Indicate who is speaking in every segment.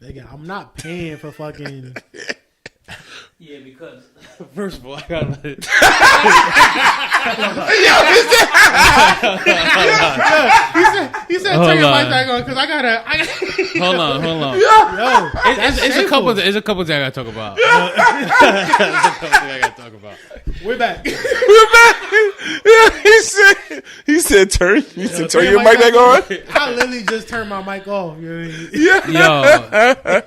Speaker 1: Nigga, I'm not paying for fucking.
Speaker 2: Yeah, because first of all, I gotta let it.
Speaker 1: He said turn your mic back on because I gotta.
Speaker 2: Hold on.
Speaker 1: Yo,
Speaker 2: It's a couple things I gotta talk about.
Speaker 1: We're back.
Speaker 3: He said turn your mic back on.
Speaker 1: I literally just turned my mic off. You know what I mean?
Speaker 2: Yo.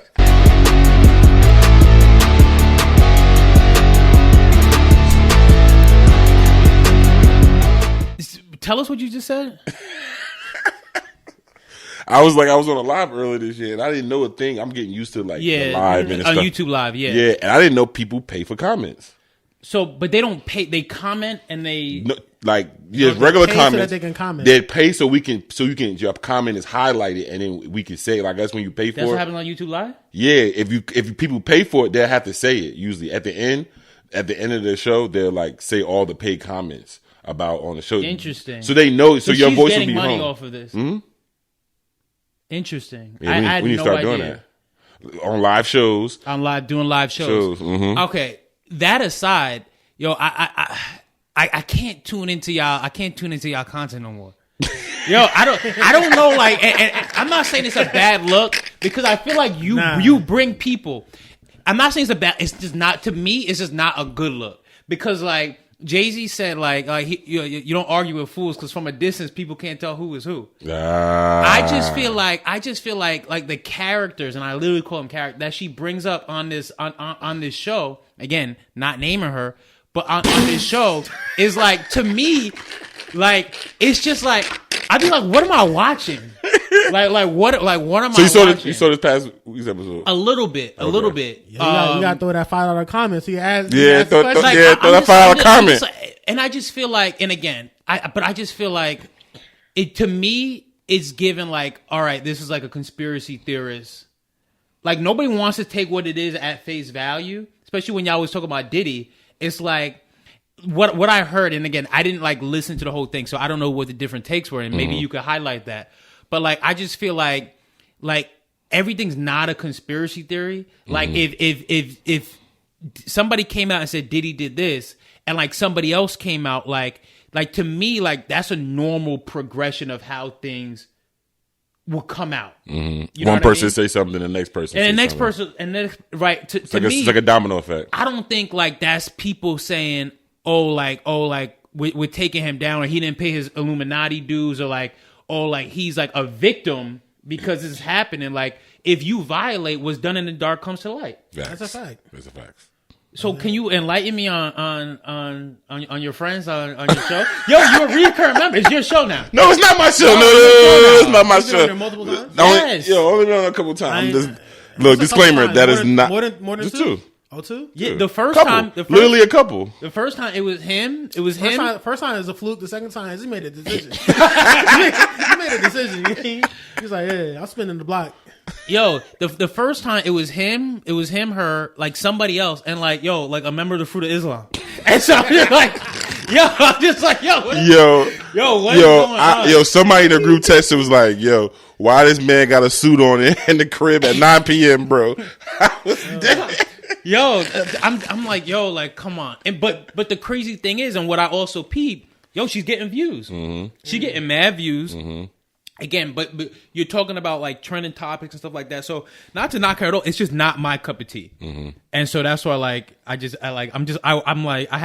Speaker 2: Tell us what you just said.
Speaker 3: I was on a live earlier this year, and I didn't know a thing. I'm getting used to the live and
Speaker 2: on
Speaker 3: stuff.
Speaker 2: YouTube Live.
Speaker 3: Yeah, and I didn't know people pay for comments.
Speaker 2: So, but they don't pay. They comment and they
Speaker 3: regular
Speaker 1: pay
Speaker 3: comments.
Speaker 1: so that they can comment.
Speaker 3: They pay so your comment is highlighted, and then we can say that's when you pay for
Speaker 2: That's
Speaker 3: it.
Speaker 2: what happens on YouTube Live.
Speaker 3: Yeah, if people pay for it, they'll have to say it usually at the end. At the end of the show, they'll say all the paid comments about on the show.
Speaker 2: Interesting.
Speaker 3: So they know. So your
Speaker 2: she's
Speaker 3: voice
Speaker 2: getting
Speaker 3: will be
Speaker 2: money
Speaker 3: home.
Speaker 2: off of this.
Speaker 3: Hmm?
Speaker 2: Interesting.
Speaker 3: Yeah,
Speaker 2: I had
Speaker 3: we need
Speaker 2: no
Speaker 3: to start
Speaker 2: idea.
Speaker 3: doing that on live shows.
Speaker 2: On live, doing live shows.
Speaker 3: Mm-hmm.
Speaker 2: Okay. That aside, yo, I can't tune into y'all. I can't tune into y'all content no more. Yo, I don't know. And I'm not saying it's a bad look because I feel like you bring people. I'm not saying it's a bad. It's just not, to me. It's just not a good look because Jay-Z said you don't argue with fools because from a distance people can't tell who is who. I just feel like the characters, and I literally call them characters, that she brings up on this on this show, again, not naming her, but on this show is to me, it's just I'd be what am I watching? What am I watching?
Speaker 3: So you saw this past week's episode?
Speaker 2: A little bit.
Speaker 1: Yeah, you got to throw that $5 comment. So you ask.
Speaker 3: Throw that $5 comment.
Speaker 2: And I just feel and again, I just feel it, to me, it's given all right, this is a conspiracy theorist. Nobody wants to take what it is at face value, especially when y'all was talking about Diddy. It's what I heard, and again, I didn't listen to the whole thing, so I don't know what the different takes were, and maybe you could highlight that. But I just feel like everything's not a conspiracy theory. If somebody came out and said Diddy did this, and somebody else came out to me that's a normal progression of how things will come out.
Speaker 3: Mm-hmm.
Speaker 2: You know
Speaker 3: One person
Speaker 2: I mean?
Speaker 3: say something, the next person,
Speaker 2: and the next
Speaker 3: something.
Speaker 2: person, and then right to
Speaker 3: It's
Speaker 2: me,
Speaker 3: it's like a domino effect.
Speaker 2: I don't think that's people saying, we're taking him down, or he didn't pay his Illuminati dues, or he's a victim because this is happening. If you violate, what's done in the dark comes to light.
Speaker 3: Facts.
Speaker 1: That's a fact.
Speaker 3: That's a fact.
Speaker 2: So can you enlighten me on your friends on your show? Yo, you're a recurring member. It's your show now.
Speaker 3: No, it's not my show. No, it's not my
Speaker 1: You've been on
Speaker 3: show.
Speaker 1: there multiple times?
Speaker 2: Yes.
Speaker 3: Only been on a couple times. Look, disclaimer, that is not
Speaker 1: more than
Speaker 3: just
Speaker 1: two.
Speaker 3: two.
Speaker 1: Oh, two?
Speaker 2: Yeah, the first
Speaker 3: Couple.
Speaker 2: time,
Speaker 3: Literally a couple.
Speaker 2: the first time it was him. It was him.
Speaker 1: First time is a fluke. The second time is he made a decision. he made a decision. He's yeah, I'm spinning the block.
Speaker 2: Yo, the first time it was him, her, somebody else, and a member of the Fruit of Islam. And so I'm just what's going on?
Speaker 3: Somebody in the group text was why this man got a suit on in the crib at 9 p.m., bro? I was dead.
Speaker 2: Yo, I'm come on. And but the crazy thing is, and what I also peeped, she's getting views. Mm-hmm. She's getting mad views. Mm-hmm. Again, but you're talking about trending topics and stuff like that. So not to knock her at all, it's just not my cup of tea. Mm-hmm. And so that's why I had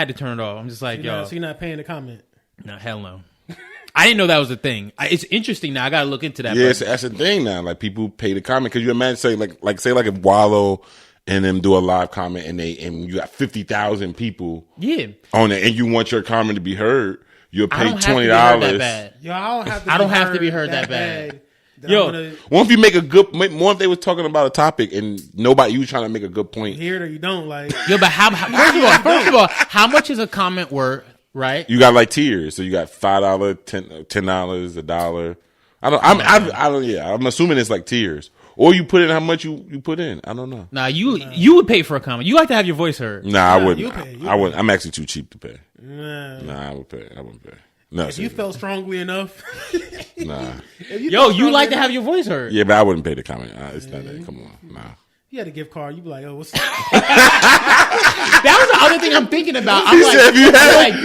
Speaker 2: to turn it off. I'm just so
Speaker 1: you're not paying the comment.
Speaker 2: No, hell no. I didn't know that was a thing. It's interesting now. I got to look into that.
Speaker 3: Yeah, that's the thing now. People pay the comment because you imagine say if Wallow and them do a live comment and you got 50,000 people on it and you want your comment to be heard. You'll pay $20.
Speaker 1: Yo, I don't have to be heard that bad.
Speaker 3: What if you make a good? What if they was talking about a topic and you trying to make a good point?
Speaker 1: You hear it or you don't but
Speaker 2: first of all, how much is a comment worth? Right?
Speaker 3: You got tiers, so you got $5, $10, $1. I'm assuming it's tiers, or you put in how much you put in. I don't know.
Speaker 2: Nah, you would pay for a comment. You like to have your voice heard.
Speaker 3: Nah, I wouldn't. I wouldn't. I'm actually too cheap to pay. Nah, I wouldn't pay. No,
Speaker 1: if you felt strongly enough.
Speaker 3: Nah.
Speaker 2: You like to have your voice heard.
Speaker 3: Yeah, but I wouldn't pay the comment. It's not that. Come on. Nah.
Speaker 1: You had a gift card. You'd be like, oh, what's up?
Speaker 2: That was the other thing I'm thinking about.
Speaker 3: You had
Speaker 1: you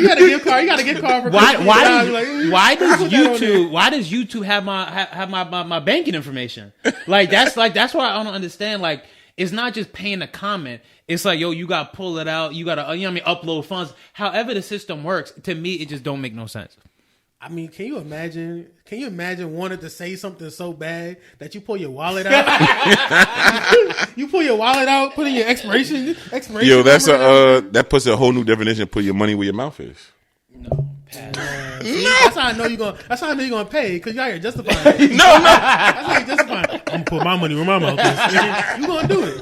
Speaker 1: had a gift card. You got a gift card for
Speaker 2: why does YouTube have my banking information? That's why I don't understand. Like, it's not just paying a comment. It's like, yo, you got to pull it out. You got to, upload funds. However the system works, to me, it just don't make no sense.
Speaker 1: I mean, can you imagine wanting to say something so bad that you pull your wallet out? You pull your wallet out, put in your expiration.
Speaker 3: Yo, that puts a whole new definition. Put your money where your mouth is.
Speaker 2: No.
Speaker 1: That's how I know you're gonna pay, because you're out here justifying it.
Speaker 3: No.
Speaker 1: That's how you're justifying it. I'm gonna put my money where my mouth is. You're gonna do it.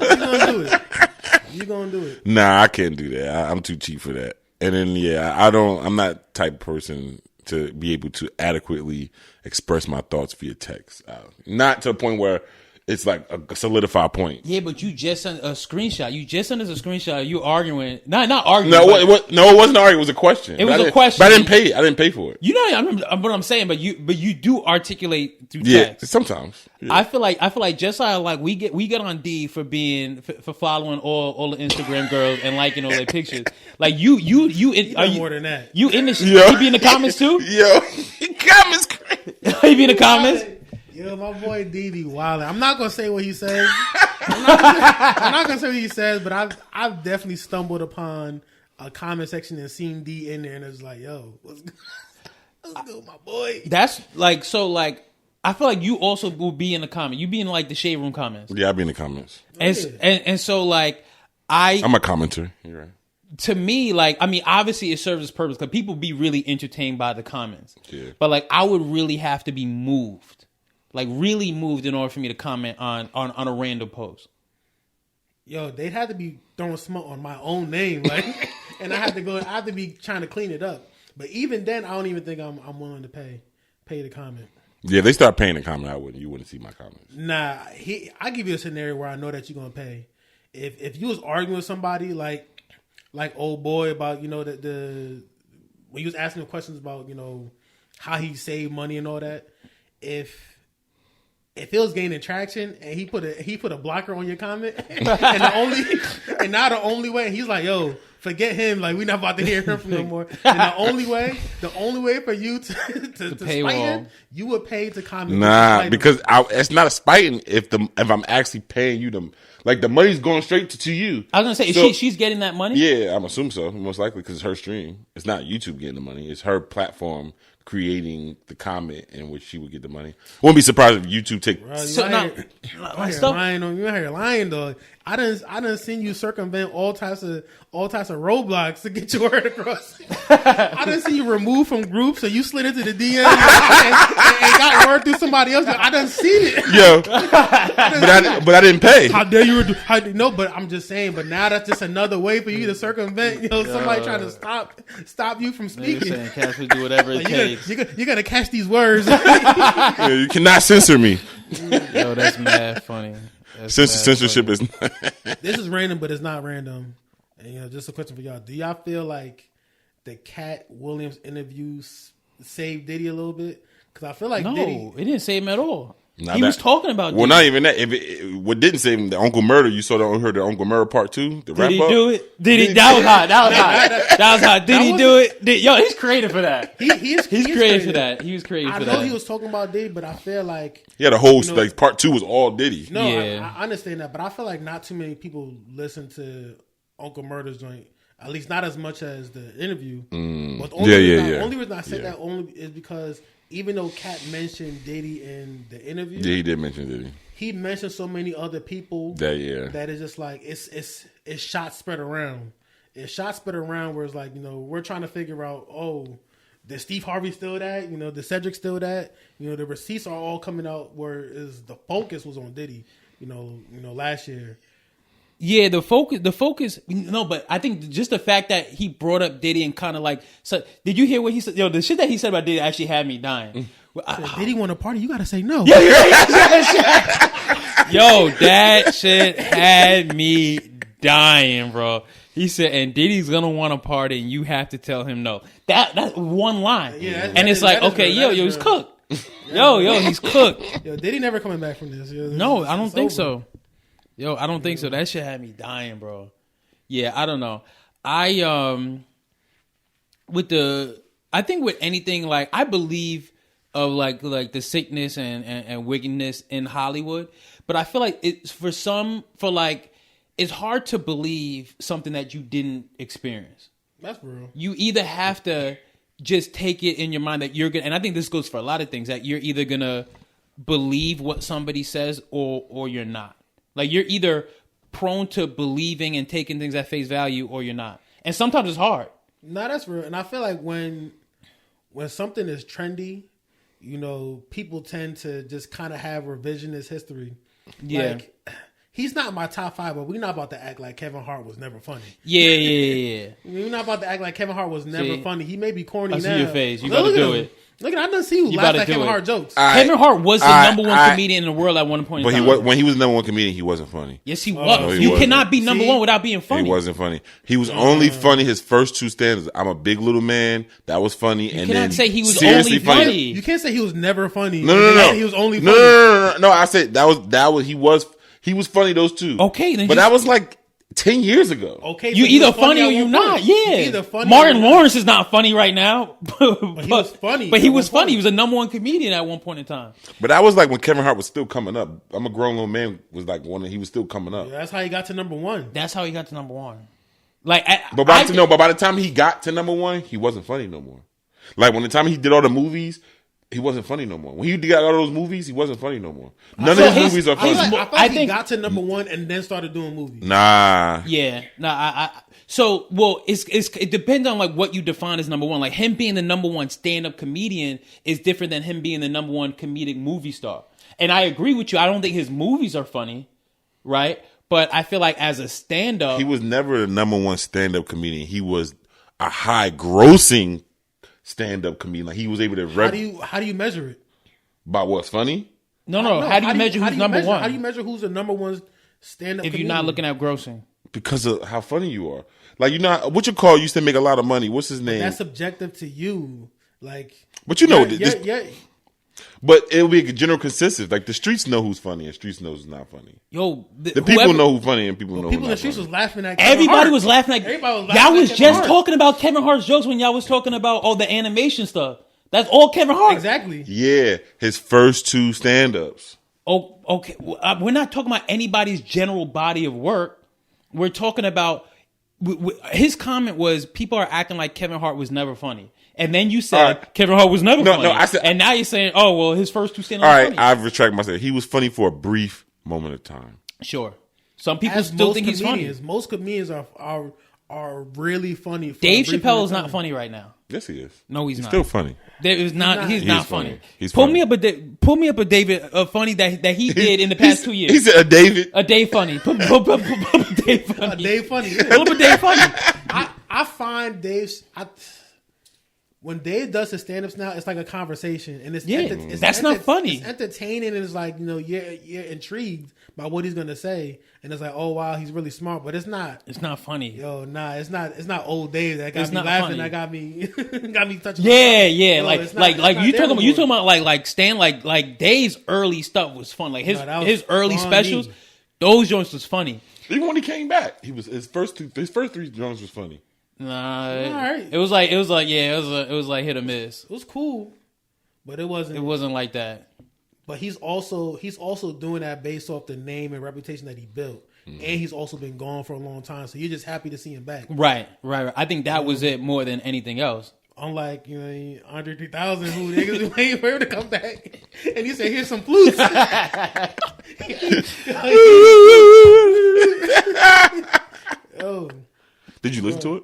Speaker 1: You're gonna do it.
Speaker 3: Nah, I can't do that. I'm too cheap for that. And then I'm not the type of person to be able to adequately express my thoughts via text. Not to the point where it's like a solidified point.
Speaker 2: Yeah, but you just sent a screenshot. You just sent us a screenshot. You arguing. Not arguing.
Speaker 3: No, it wasn't an argument. It was a question.
Speaker 2: It was a question.
Speaker 3: But I didn't pay. I didn't pay for it.
Speaker 2: You know what I'm saying, but you do articulate through text.
Speaker 3: Yeah, sometimes. Yeah.
Speaker 2: I feel like just how like we get on D for following all the Instagram girls and liking all their pictures. Like you
Speaker 1: more than that.
Speaker 2: You in the you be in the comments too?
Speaker 3: Yo, comments crazy.
Speaker 2: You be in the comments?
Speaker 1: Yo, my boy Diddy wildin'. I'm not gonna say what he says. I'm not gonna say what he says, but I've definitely stumbled upon a comment section and seen D in there, and it's like, yo, what's good, my boy?
Speaker 2: That's like so. Like I feel like you also will be in the comment. You be in like the shade room comments.
Speaker 3: Yeah, I'll be in the comments.
Speaker 2: And so like I'm
Speaker 3: a commenter. You're right.
Speaker 2: To me, like, I mean, obviously it serves its purpose because people be really entertained by the comments.
Speaker 3: Yeah.
Speaker 2: But like, I would really have to be moved. Like really moved in order for me to comment on a random post.
Speaker 1: Yo, they'd have to be throwing smoke on my own name, like, and I have to be trying to clean it up. But even then, I don't even think I'm willing to pay the comment.
Speaker 3: Yeah, they start paying the comment. You wouldn't see my comments.
Speaker 1: Nah, I give you a scenario where I know that you're gonna pay. If you was arguing with somebody like old boy about the when you was asking him questions about how he saved money and all that, if it was gaining traction and he put a blocker on your comment and the only way he's like, yo, forget him, like we're not about to hear him from no more. And the only way for you to spite him, you would pay to comment.
Speaker 3: Nah, because it's not a spiting if I'm actually paying you them. Like the money's going straight to you.
Speaker 2: I was gonna say, she's getting that money.
Speaker 3: Yeah, I'm assuming so, most likely because it's her stream. It's not YouTube getting the money. It's her platform creating the comment in which she would get the money. Wouldn't be surprised if YouTube take.
Speaker 1: Bro, you out here lying though. I done seen you circumvent all types of roadblocks to get your word across. I done seen you removed from groups, so you slid into the DM and got word through somebody else. I done seen it.
Speaker 3: Yo, but I didn't pay.
Speaker 1: How dare you? No, but I'm just saying. But now that's just another way for you to circumvent. Somebody trying to stop you from speaking.
Speaker 2: Saying Casper do whatever it takes.
Speaker 1: You gotta catch these words.
Speaker 3: Yeah, you cannot censor me.
Speaker 2: Yo, that's mad funny.
Speaker 3: Censorship is.
Speaker 1: This is random, but it's not random. And just a question for y'all: do y'all feel like the Katt Williams interview saved Diddy a little bit? Because I feel like Diddy,
Speaker 2: it didn't save him at all. He was talking about Diddy.
Speaker 3: Well, not even that. What didn't save him, the Uncle Murder. You heard the Uncle Murder part 2?
Speaker 2: Did he do it? That was hot. That was hot. Did he do it? Yo, he's creative for that. He's creative for that. He was creative for that.
Speaker 1: I know he was talking about Diddy, but I feel like
Speaker 3: the whole part 2 was all Diddy.
Speaker 1: No, yeah. I understand that, but I feel like not too many people listen to Uncle Murder's joint. At least not as much as the interview. But the only reason I said that is because even though Katt mentioned Diddy in the interview,
Speaker 3: he did mention Diddy. He
Speaker 1: mentioned so many other people that it's just like it's shots spread around. It's shots spread around where it's like we're trying to figure out did Steve Harvey steal that? Did Cedric steal that? The receipts are all coming out where the focus was on Diddy. Last year.
Speaker 2: Yeah, the focus. No, but I think just the fact that he brought up Diddy and kind of like. So, did you hear what he said? Yo, the shit that he said about Diddy actually had me dying.
Speaker 1: Diddy want to party? You got to say no.
Speaker 2: Yeah, Yo, that shit had me dying, bro. He said, and Diddy's gonna want a party, and you have to tell him no. That's one line.
Speaker 1: Yeah,
Speaker 2: and it's like, okay, yo, he's cooked. Yo, he's cooked.
Speaker 1: Yo, Diddy never coming back from this. Yo,
Speaker 2: no, I don't think so. Yo, I don't think so. That shit had me dying, bro. Yeah, I don't know. I think with anything, like, I believe of like the sickness and wickedness in Hollywood, but I feel like it's it's hard to believe something that you didn't experience.
Speaker 1: That's real.
Speaker 2: You either have to just take it in your mind that you're gonna, and I think this goes for a lot of things, that you're either gonna believe what somebody says or you're not. Like, you're either prone to believing and taking things at face value or you're not. And sometimes it's hard.
Speaker 1: No, that's real. And I feel like when something is trendy, you know, people tend to just kind of have revisionist history.
Speaker 2: Yeah.
Speaker 1: Like, he's not in my top 5, but we're not about to act like Kevin Hart was never funny.
Speaker 2: Yeah.
Speaker 1: We're not about to act like Kevin Hart was never funny. He may be corny now.
Speaker 2: I see your face. You got to do it.
Speaker 1: Look, I done see you laugh at Kevin Hart jokes.
Speaker 2: Kevin Hart was the number one comedian in the world at one point in time.
Speaker 3: But when he was the number one comedian, he wasn't funny.
Speaker 2: Yes, he was.
Speaker 3: No,
Speaker 2: you cannot be number one without being funny.
Speaker 3: He wasn't funny. He was only funny his first 2 stanzas. I'm a big little man. That was funny.
Speaker 2: You
Speaker 3: and
Speaker 2: cannot
Speaker 3: then
Speaker 2: say he was only funny.
Speaker 1: You can't say he was never funny.
Speaker 3: No.
Speaker 1: He was only funny.
Speaker 3: No. I said that was he was funny, those 2.
Speaker 2: Okay, then
Speaker 3: but that was like 10 years ago.
Speaker 1: Okay,
Speaker 2: you either funny or you not. Yeah, Martin Lawrence is not funny right now, but he was funny. But he was funny. He was a number one comedian at one point in time.
Speaker 3: But that was like when Kevin Hart was still coming up. I'm a Grown Little Man was like he was still coming up.
Speaker 1: Yeah, that's how he got to number 1.
Speaker 2: That's how he got to number 1. Like,
Speaker 3: but by the time he got to number 1, he wasn't funny no more. Like, when the time he did all the movies, he wasn't funny no more. When he got all those movies, he wasn't funny no more. None of his movies are funny.
Speaker 1: I think he got to number 1 and then started doing movies.
Speaker 3: Nah.
Speaker 2: Yeah. Nah. It depends on like what you define as number 1. Like, him being the number 1 stand-up comedian is different than him being the number 1 comedic movie star. And I agree with you. I don't think his movies are funny, right? But I feel like as a stand-up,
Speaker 3: he was never the number 1 stand-up comedian. He was a high-grossing stand-up comedian. Like, he was able to
Speaker 1: how do you measure it?
Speaker 3: By what's funny?
Speaker 2: No. How do you measure who's number 1?
Speaker 1: How do you measure who's the number 1 stand-up
Speaker 2: if
Speaker 1: comedian?
Speaker 2: you're not looking at grossing?
Speaker 3: Because of how funny you are. Like, you know, what you call used to make a lot of money. What's his name?
Speaker 1: That's subjective to you. Like,
Speaker 3: but you know,
Speaker 1: yeah.
Speaker 3: But it'll be a general consensus. Like, the streets know who's funny and streets knows who's not funny.
Speaker 2: Yo,
Speaker 3: the people know who's funny and people know who's not funny.
Speaker 1: People in the streets was laughing at Kevin
Speaker 2: Everybody
Speaker 1: Hart.
Speaker 2: was laughing at.
Speaker 1: Everybody was
Speaker 2: y'all was
Speaker 1: at
Speaker 2: just talking about Kevin Hart's jokes when y'all was talking about all the animation stuff. That's all Kevin Hart.
Speaker 1: Exactly.
Speaker 3: Yeah, his first 2 stand-ups.
Speaker 2: Oh, okay. We're not talking about anybody's general body of work. We're talking about his comment was people are acting like Kevin Hart was never funny. And then you said Kevin Hart was never funny. No, I said, and now you're saying, oh, well, his first 2 stand-ups
Speaker 3: were
Speaker 2: funny.
Speaker 3: All right, I've retracted myself. He was funny for a brief moment of time.
Speaker 2: Sure. Some people still think he's funny.
Speaker 1: Most comedians are really funny.
Speaker 2: Dave Chappelle is not funny right now.
Speaker 3: Yes, he is.
Speaker 2: No, he's not.
Speaker 3: Still funny.
Speaker 2: He's not funny.
Speaker 3: He's
Speaker 2: pull
Speaker 3: funny.
Speaker 2: me up a David funny that he did in the past 2 years.
Speaker 3: He said a David.
Speaker 2: A Dave funny. Pull up a Dave funny.
Speaker 1: A Dave funny.
Speaker 2: Pull up a Dave funny.
Speaker 1: I find Dave's. When Dave does his stand-ups now, it's like a conversation, and it's
Speaker 2: not funny.
Speaker 1: It's entertaining, and it's like, you know, you're intrigued by what he's gonna say, and it's like, oh wow, he's really smart, but it's not.
Speaker 2: It's not funny.
Speaker 1: Yo, nah, it's not old Dave that got
Speaker 2: it's
Speaker 1: me
Speaker 2: not
Speaker 1: laughing.
Speaker 2: Funny.
Speaker 1: That got me touching.
Speaker 2: Yeah.
Speaker 1: Yo,
Speaker 2: like you talking about like Stan, like Dave's early stuff was fun. Like his early specials, those joints was funny.
Speaker 3: Even when he came back, his first 3 joints was funny.
Speaker 2: Nah,
Speaker 1: right.
Speaker 2: It was like hit or miss.
Speaker 1: It was cool, but it wasn't.
Speaker 2: It wasn't like that.
Speaker 1: But he's also doing that based off the name and reputation that he built, and he's also been gone for a long time. So you're just happy to see him back.
Speaker 2: Right. I think that was it more than anything else.
Speaker 1: Unlike, you know, Andre 3000, who niggas been waiting for him to come back, and you say, "Here's some flutes." Yo,
Speaker 3: did you listen to it?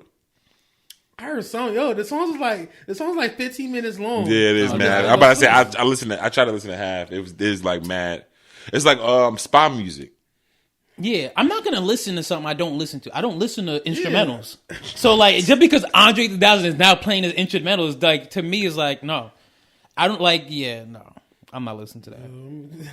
Speaker 1: I heard some. Yo, the song's like 15 minutes long.
Speaker 3: Yeah, it is mad. I'm about to say I listened. I tried to listen to half. It's like mad. It's like spa music.
Speaker 2: Yeah, I'm not gonna listen to something I don't listen to. I don't listen to instrumentals. Yeah. So like, just because Andre 3000 is now playing his instrumentals, like to me is like, no, I don't like. Yeah, no, I'm not listening to that.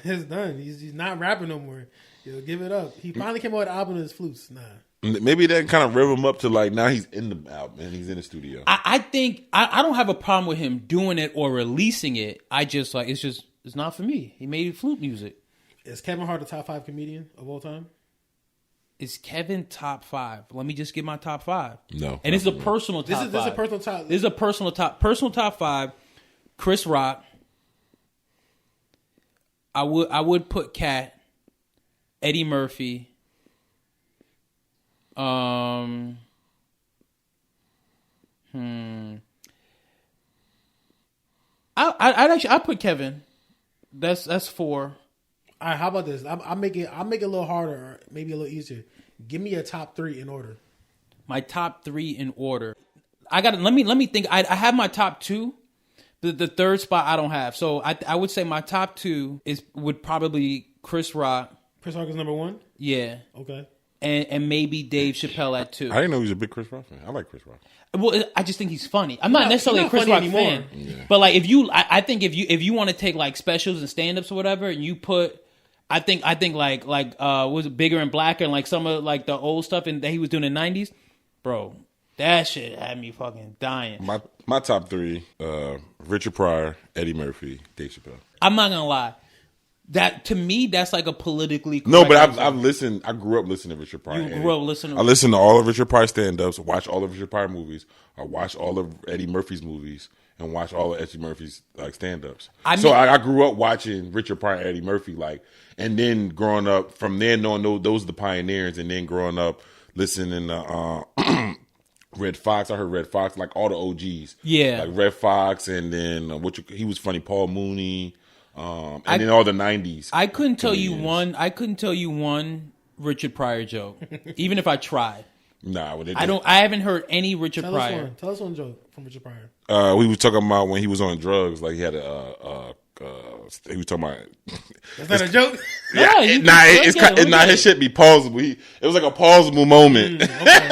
Speaker 1: It's done. He's not rapping no more. Yo, give it up. He finally came out with an album of his flutes. Nah.
Speaker 3: Maybe that kind of rev him up to like now he's in the album and he's in the studio.
Speaker 2: I think I don't have a problem with him doing it or releasing it. I just like it's not for me. He made flute music.
Speaker 1: Is Kevin Hart the top 5 comedian of all time?
Speaker 2: Is Kevin top 5? Let me just get my top 5.
Speaker 3: No,
Speaker 2: and it's a personal top 5.
Speaker 1: This is a personal top.
Speaker 2: This is a personal top 5. Chris Rock. I would put Katt, Eddie Murphy. I'd put Kevin. That's 4.
Speaker 1: All right, how about this? I'll make it a little harder, or maybe a little easier. Give me a top 3 in order.
Speaker 2: My top 3 in order. Let me think. I have my top 2. The third spot I don't have. So I would say my top 2 would probably Chris Rock.
Speaker 1: Chris Rock is number 1?
Speaker 2: Yeah.
Speaker 1: Okay.
Speaker 2: And maybe Dave Chappelle at 2.
Speaker 3: I didn't know he was a big Chris Rock fan. I like Chris Rock.
Speaker 2: Well, I just think he's funny. I'm not necessarily a Chris Rock fan, but like I think if you want to take like specials and stand-ups or whatever, and you put, I think like was it Bigger and Blacker and like some of like the old stuff that he was doing in the 90s, bro, that shit had me fucking dying.
Speaker 3: My top 3: Richard Pryor, Eddie Murphy, Dave Chappelle.
Speaker 2: I'm not gonna lie. That to me, that's like a politically correct
Speaker 3: no, but I've listened. I grew up listening to Richard Pryor.
Speaker 2: You grew up listening.
Speaker 3: I listened to all of Richard Pryor stand-ups. Watch all of Richard Pryor movies. I watch all of Eddie Murphy's movies and watch all of Eddie Murphy's like stand-ups. I grew up watching Richard Pryor, and Eddie Murphy, like, and then growing up from there, knowing those are the pioneers, and then growing up listening to Red Fox. I heard Red Fox, like all the OGs.
Speaker 2: Yeah,
Speaker 3: like Red Fox, and then he was funny, Paul Mooney. Then all the 90s.
Speaker 2: I couldn't tell you one Richard Pryor joke, even if I tried.
Speaker 3: Nah,
Speaker 2: I haven't heard any Richard Pryor.
Speaker 1: Tell us one joke from Richard Pryor.
Speaker 3: We were talking about when he was on drugs, like he had he was talking about.
Speaker 1: That's not a joke.
Speaker 3: Yeah, his shit be pausable. It was like a pausable moment. Okay.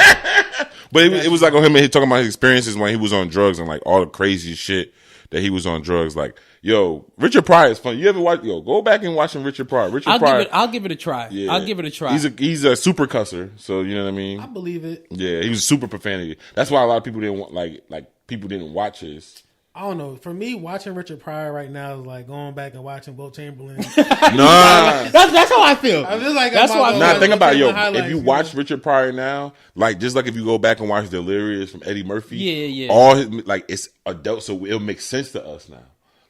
Speaker 3: But it was like on him and he talking about his experiences when he was on drugs and like all the crazy shit that he was on drugs. Like, yo, Richard Pryor is funny. You ever watch? Yo, go back and watch some Richard Pryor.
Speaker 2: I'll give it a try.
Speaker 3: Yeah.
Speaker 2: I'll give it a try.
Speaker 3: He's a super cusser, so you know what I mean.
Speaker 1: I believe it.
Speaker 3: Yeah, he was super profanity. That's why a lot of people didn't want like people didn't watch his.
Speaker 1: I don't know. For me, watching Richard Pryor right now is like going back and watching Will Chamberlain.
Speaker 2: Nah, that's how I feel. I feel like
Speaker 1: that's
Speaker 2: how I feel.
Speaker 3: Nah, think about if you watch Richard Pryor now, like just like if you go back and watch Delirious from Eddie Murphy,
Speaker 2: yeah,
Speaker 3: all his like it's adult, so it'll make sense to us now.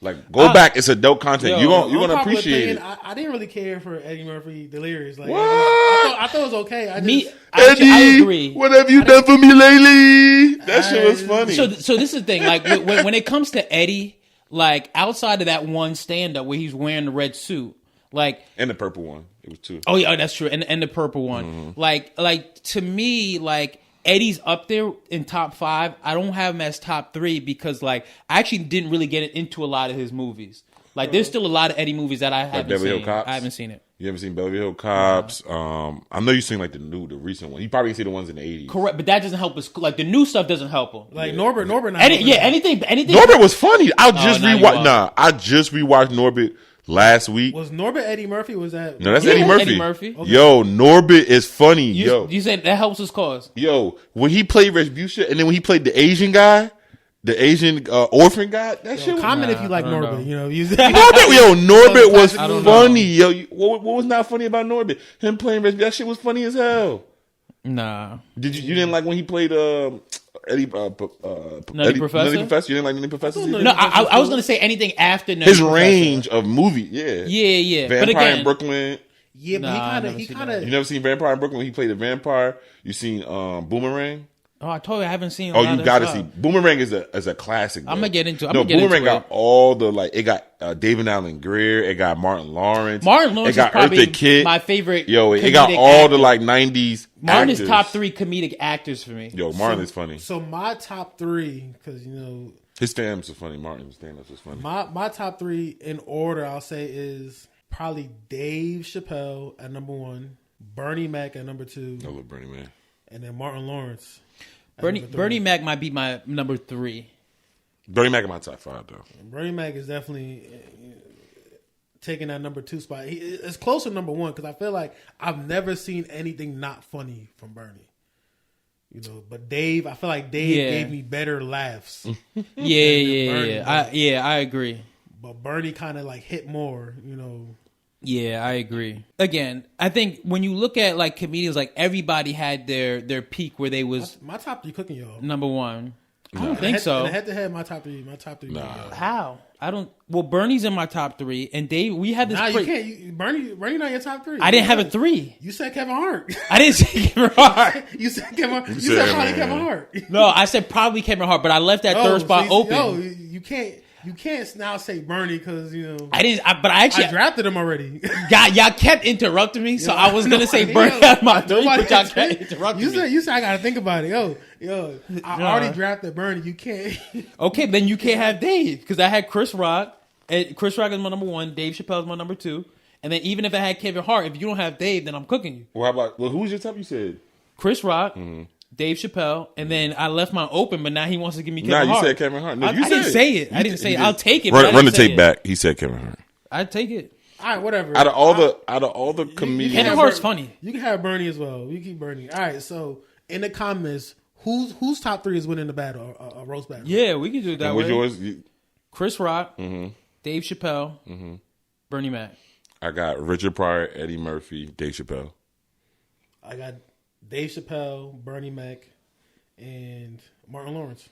Speaker 3: Like go back, it's adult content. You're gonna appreciate it.
Speaker 1: I didn't really care for Eddie Murphy Delirious. Like
Speaker 3: what?
Speaker 1: I thought it was okay.
Speaker 3: Eddie,
Speaker 2: I agree.
Speaker 3: What have you done for me lately? That shit was funny.
Speaker 2: So this is the thing. Like when it comes to Eddie, like outside of that one stand up where he's wearing the red suit, like
Speaker 3: and the purple one, it was 2.
Speaker 2: Oh yeah, that's true. And the purple one, like to me, like. Eddie's up there in top 5. I don't have him as top 3 because, like, I actually didn't really get into a lot of his movies. Like, there's still a lot of Eddie movies that I haven't seen. I haven't seen it.
Speaker 3: You haven't seen Beverly Hills Cops? I know you've seen like the recent one. You probably see the ones in the 80s.
Speaker 2: Correct, but that doesn't help us. Like the new stuff doesn't help him.
Speaker 1: Like Norbert.
Speaker 2: Anything.
Speaker 3: Norbert was funny. I just rewatched Norbert last week.
Speaker 1: Was Norbert Eddie Murphy? Was that?
Speaker 3: No, that's Eddie Murphy.
Speaker 2: Eddie Murphy.
Speaker 3: Okay. Yo, Norbert is funny.
Speaker 2: You said that helps his cause.
Speaker 3: Yo, when he played Retribution, and then when he played the Asian guy, the Asian orphan guy, that shit.
Speaker 1: Comment if you like Norbert. You know,
Speaker 3: Norbert was funny. Yo, what was not funny about Norbert? Him playing Retribution, that shit was funny as hell.
Speaker 2: Nah.
Speaker 3: You didn't like when he played Nutty Professor?
Speaker 2: Nutty Professor?
Speaker 3: You didn't like Nutty Professor?
Speaker 2: No, I was going to say anything after Nutty
Speaker 3: His
Speaker 2: Professor.
Speaker 3: range of movie, yeah.
Speaker 2: Yeah.
Speaker 3: Vampire
Speaker 2: but again,
Speaker 3: in Brooklyn.
Speaker 1: Yeah, but he kind of.
Speaker 3: You never seen Vampire in Brooklyn when he played the vampire? You seen Boomerang?
Speaker 2: Oh, I told you I haven't seen.
Speaker 3: You got to see. Boomerang is a classic. Though.
Speaker 2: I'm gonna get into.
Speaker 3: Boomerang got all the it got David Allen Greer. It got Martin Lawrence.
Speaker 2: It got
Speaker 3: is probably
Speaker 2: Eartha Kitt. My favorite.
Speaker 3: Yo, it got all the 90s.
Speaker 2: Martin
Speaker 3: actors.
Speaker 2: is top 3 comedic actors for me.
Speaker 3: Yo, Martin is funny.
Speaker 1: So my top 3, because
Speaker 3: his stand-ups are funny. Martin's stand-ups is funny.
Speaker 1: My top 3 in order, I'll say, is probably Dave Chappelle at number 1, Bernie Mac at number 2.
Speaker 3: I love Bernie Mac.
Speaker 1: And then Martin Lawrence.
Speaker 2: Bernie Mac might be my number 3.
Speaker 3: Bernie Mac in my top 5 though.
Speaker 1: Bernie Mac is definitely. taking that number 2 spot. It's close to number 1 because I feel like I've never seen anything not funny from Bernie. You know, but Dave, I feel like Dave gave me better laughs.
Speaker 2: I agree.
Speaker 1: But Bernie kind of like hit more, you know.
Speaker 2: Yeah, I agree. Again, I think when you look at like comedians, like everybody had their peak where they was
Speaker 1: my top 3 cooking, y'all.
Speaker 2: Number 1. I don't think so.
Speaker 1: Head to head, my top 3.
Speaker 2: Nah. How? I don't. Well, Bernie's in my top 3, and Dave. We had this.
Speaker 1: Nah, you can't. Bernie not your top 3.
Speaker 2: I didn't have a 3.
Speaker 1: You said Kevin Hart.
Speaker 2: I didn't say Kevin Hart.
Speaker 1: You said Kevin. You said probably Kevin Hart.
Speaker 2: No, I said probably Kevin Hart, but I left that third spot open.
Speaker 1: No, you can't. You can't now say Bernie because you know
Speaker 2: I didn't. But I
Speaker 1: drafted him already.
Speaker 2: Y'all kept interrupting me, so I was gonna say Bernie at my 3, but y'all kept interrupting me.
Speaker 1: You said I gotta think about it. Yo, I already drafted Bernie. You can't.
Speaker 2: Okay, then you can't have Dave because I had Chris Rock. Chris Rock is my number 1. Dave Chappelle is my number 2. And then even if I had Kevin Hart, if you don't have Dave, then I'm cooking you.
Speaker 3: Well, how about who's your top? You said
Speaker 2: Chris Rock. Dave Chappelle, and then I left mine open, but now he wants to give me Kevin Hart.
Speaker 3: You said Kevin Hart. No,
Speaker 2: I didn't say it. I didn't say it. I'll take it.
Speaker 3: Run the tape back. He said Kevin Hart.
Speaker 2: I'd take it.
Speaker 1: All right, whatever.
Speaker 3: Out of all the comedians,
Speaker 2: Kevin Hart's funny.
Speaker 1: You can have Bernie as well. You keep Bernie. All right, so in the comments, whose top 3 is winning the battle, a roast battle?
Speaker 2: Yeah, we can do it that way.
Speaker 3: What's yours?
Speaker 2: Chris Rock, Dave Chappelle, Bernie Mac.
Speaker 3: I got Richard Pryor, Eddie Murphy, Dave Chappelle.
Speaker 1: I got Dave Chappelle, Bernie Mac, and Martin Lawrence.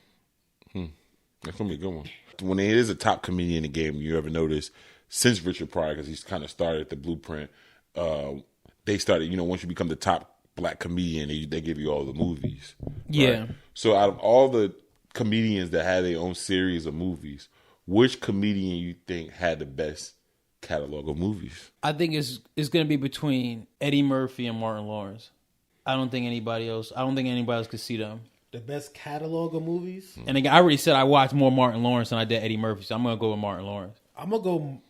Speaker 3: That's gonna be a good one. When it is a top comedian in the game, you ever notice since Richard Pryor, because he's kind of started the blueprint. They started, you know, once you become the top black comedian, they give you all the movies. Right?
Speaker 2: Yeah.
Speaker 3: So out of all the comedians that had their own series of movies, which comedian you think had the best catalog of movies?
Speaker 2: I think it's going to be between Eddie Murphy and Martin Lawrence. I don't think anybody else could see them.
Speaker 1: The best catalog of movies?
Speaker 2: And again, I already said I watched more Martin Lawrence than I did Eddie Murphy, so I'm going to go with Martin Lawrence.
Speaker 1: I'm going to go,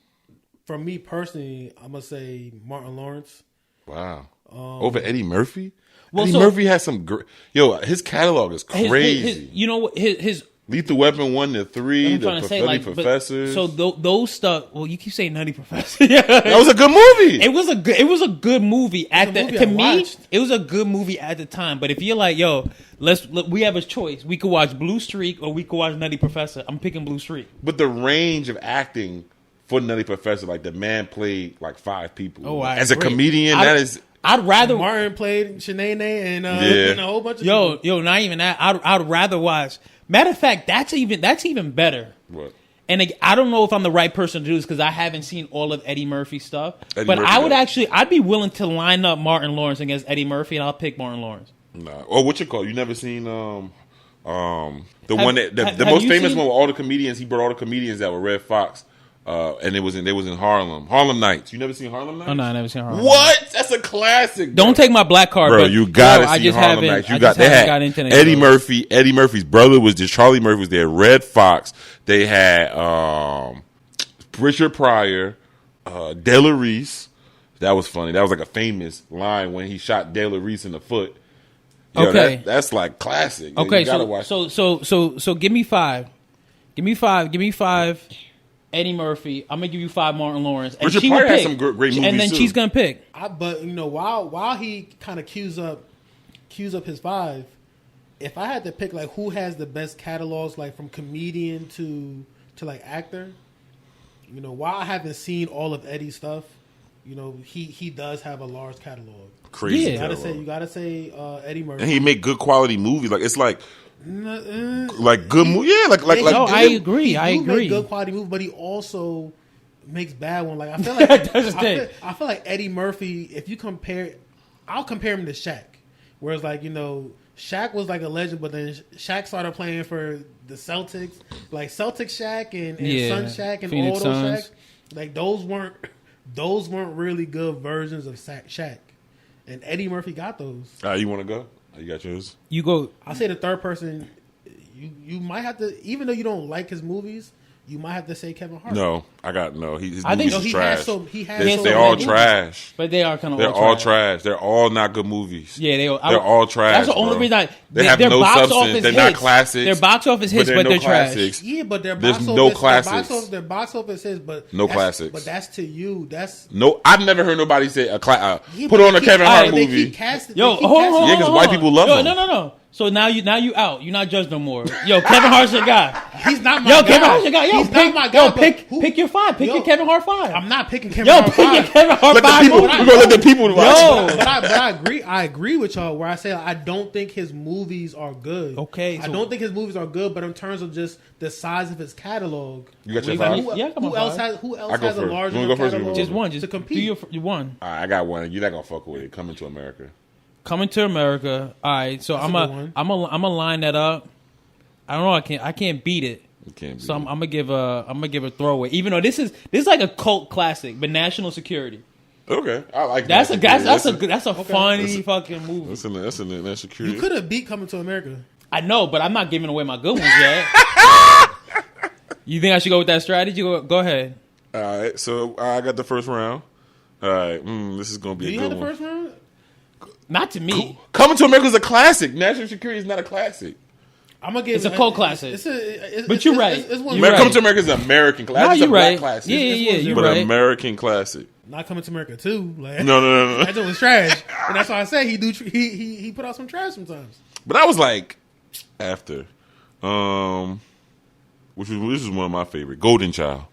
Speaker 1: for me personally, I'm going to say Martin Lawrence.
Speaker 3: Wow. Over Eddie Murphy?
Speaker 2: Well,
Speaker 3: Eddie Murphy has some great... Yo, his catalog is crazy.
Speaker 2: You know what? His
Speaker 3: Lethal Weapon 1 to 3, the Nutty Professors.
Speaker 2: So those stuff. Well, you keep saying Nutty Professor.
Speaker 3: That was a good movie.
Speaker 2: It was a good movie to me. It was a good movie at the time. But if you're like, yo, we have a choice. We could watch Blue Streak or we could watch Nutty Professor. I'm picking Blue Streak.
Speaker 3: But the range of acting for Nutty Professor, like the man played like 5 people.
Speaker 2: Oh,
Speaker 3: as a comedian, that is.
Speaker 2: I'd rather
Speaker 1: Martin played Shanae and a whole bunch of
Speaker 2: yo, not even that. I'd rather watch. Matter of fact, that's even better.
Speaker 3: What?
Speaker 2: And I don't know if I'm the right person to do this because I haven't seen all of Eddie Murphy's stuff. I'd be willing to line up Martin Lawrence against Eddie Murphy, and I'll pick Martin Lawrence.
Speaker 3: Nah. Or what you call? You never seen the one that the most famous one with all the comedians. He brought all the comedians that were Red Fox. And they was in Harlem Nights. You never seen Harlem Nights?
Speaker 2: Oh no, I never seen Harlem.
Speaker 3: What? That's a classic.
Speaker 2: Bro. Don't take my black card,
Speaker 3: bro. You gotta see Harlem Nights. They had Eddie Murphy. Eddie Murphy's brother was there. Charlie Murphy was there. Red Fox. They had Richard Pryor, Della Reese. That was funny. That was like a famous line when he shot Della Reese in the foot. Yo,
Speaker 2: okay,
Speaker 3: that's like classic.
Speaker 2: Okay,
Speaker 3: you gotta watch.
Speaker 2: So give me 5. Give me 5. Eddie Murphy. I'm gonna give you 5 Martin Lawrence. And
Speaker 3: Richard Pryor has some great movies
Speaker 2: and then
Speaker 3: too.
Speaker 2: She's gonna pick.
Speaker 1: But you know, while he kind of cues up his 5, if I had to pick like who has the best catalogs, like from comedian to like actor, you know, while I haven't seen all of Eddie's stuff, you know, he does have a large catalog.
Speaker 3: Crazy.
Speaker 1: You gotta say Eddie Murphy.
Speaker 3: And he make good quality movies. Like it's like good movie. Yeah, like
Speaker 2: no, I agree. I agree.
Speaker 1: Make good quality movie, but he also makes bad one. Like I feel like I feel like Eddie Murphy. If you compare, I'll compare him to Shaq. Whereas like you know, Shaq was like a legend, but then Shaq started playing for the Celtics, like Celtics Shaq and Sun Shaq and
Speaker 2: Phoenix
Speaker 1: all those
Speaker 2: Suns.
Speaker 1: Shaq. Like those weren't really good versions of Shaq. And Eddie Murphy got those.
Speaker 3: You want to go? You got yours?
Speaker 2: You go.
Speaker 1: I'll say the third person. You might have to, even though you don't like his movies, you might have to say Kevin Hart.
Speaker 3: No, I got no. His
Speaker 2: I think
Speaker 3: movies
Speaker 2: he
Speaker 3: is trash.
Speaker 1: has so
Speaker 3: They're all
Speaker 1: many
Speaker 3: trash.
Speaker 2: But they are kind of.
Speaker 3: They're all trash. They're all not good movies.
Speaker 2: Yeah,
Speaker 3: they're all trash.
Speaker 2: That's the only
Speaker 3: bro.
Speaker 2: reason.
Speaker 3: They have
Speaker 2: their
Speaker 3: no
Speaker 2: box
Speaker 3: substance.
Speaker 2: office
Speaker 3: They're
Speaker 2: hits.
Speaker 3: not classics.
Speaker 2: They're box office hits, but they're trash.
Speaker 1: Yeah, but their
Speaker 3: There's
Speaker 1: box
Speaker 3: no
Speaker 1: office,
Speaker 3: classics.
Speaker 1: Their box office hits, but
Speaker 3: No classics.
Speaker 1: But that's to you. That's
Speaker 3: no. I've never heard nobody say
Speaker 1: Yeah,
Speaker 3: put on a Kevin Hart
Speaker 1: They
Speaker 3: movie.
Speaker 1: keep casting.
Speaker 2: Yo,
Speaker 1: they keep
Speaker 2: hold
Speaker 1: casting-
Speaker 2: on.
Speaker 3: Yeah, 'cause white people love him.
Speaker 2: No. So now you out. You're not judged no more. Yo, Kevin Hart's your guy.
Speaker 1: He's not my
Speaker 2: Yo,
Speaker 1: guy.
Speaker 2: Kevin Hart's your guy. Yo,
Speaker 1: He's
Speaker 2: pick,
Speaker 1: not my guy.
Speaker 2: yo,
Speaker 1: but
Speaker 2: pick your 5. Pick
Speaker 1: Yo,
Speaker 2: your Kevin Hart 5.
Speaker 1: I'm not picking Kevin
Speaker 2: Yo,
Speaker 1: Hart.
Speaker 2: pick your
Speaker 1: 5.
Speaker 2: Kevin Hart
Speaker 3: Let the
Speaker 2: 5.
Speaker 3: people. We're gonna let the people watch.
Speaker 2: Yo.
Speaker 1: But I agree. I agree with y'all. Where I say I don't think his movies are good.
Speaker 2: Okay,
Speaker 1: I
Speaker 2: so-
Speaker 1: don't think his movies are good. But in terms of just the size of his catalog,
Speaker 3: You got your
Speaker 2: Who-
Speaker 3: 5?
Speaker 2: Yeah, come on,
Speaker 1: who else
Speaker 2: five.
Speaker 1: has who
Speaker 3: I
Speaker 1: else
Speaker 3: go
Speaker 1: has a
Speaker 3: first.
Speaker 1: large
Speaker 3: You wanna
Speaker 1: enough
Speaker 3: go first or you
Speaker 1: catalog
Speaker 3: wanna
Speaker 2: Just one. Just
Speaker 1: to
Speaker 2: do
Speaker 1: compete?
Speaker 2: your one.
Speaker 3: All right, I got one. You're not gonna fuck with it. Coming to America.
Speaker 2: Coming to America. All right, so
Speaker 1: That's a good one.
Speaker 2: I'm a line that up. I don't know. I can't beat it.
Speaker 3: You can't.
Speaker 2: So I'm gonna give a throwaway. Even though this is like a cult classic, but National Security.
Speaker 3: Okay, I like
Speaker 2: That's
Speaker 3: that.
Speaker 2: That's a funny fucking movie.
Speaker 3: That's an security.
Speaker 1: You could have beat Coming to America.
Speaker 2: I know, but I'm not giving away my good ones yet. You think I should go with that strategy? Go ahead.
Speaker 3: All right, so I got the first round. All right, this is gonna be
Speaker 1: Do
Speaker 3: a
Speaker 1: you
Speaker 3: good
Speaker 1: have the
Speaker 3: one.
Speaker 1: first round?
Speaker 2: Not to me.
Speaker 3: Coming to America is a classic. National Security is not a classic.
Speaker 1: I'm gonna give
Speaker 2: It's a cult classic.
Speaker 1: But
Speaker 2: you're right.
Speaker 1: It's one
Speaker 2: You're right.
Speaker 3: Coming to America is an American classic.
Speaker 2: No,
Speaker 3: It's a
Speaker 2: you're
Speaker 3: black
Speaker 2: right.
Speaker 3: classic.
Speaker 2: Yeah, you're
Speaker 3: but
Speaker 2: right.
Speaker 3: an American classic.
Speaker 1: Not Coming to America too. Like,
Speaker 3: No.
Speaker 1: that joint was trash, and that's why I say he put out some trash sometimes.
Speaker 3: But I was like, after, this is one of my favorite. Golden Child.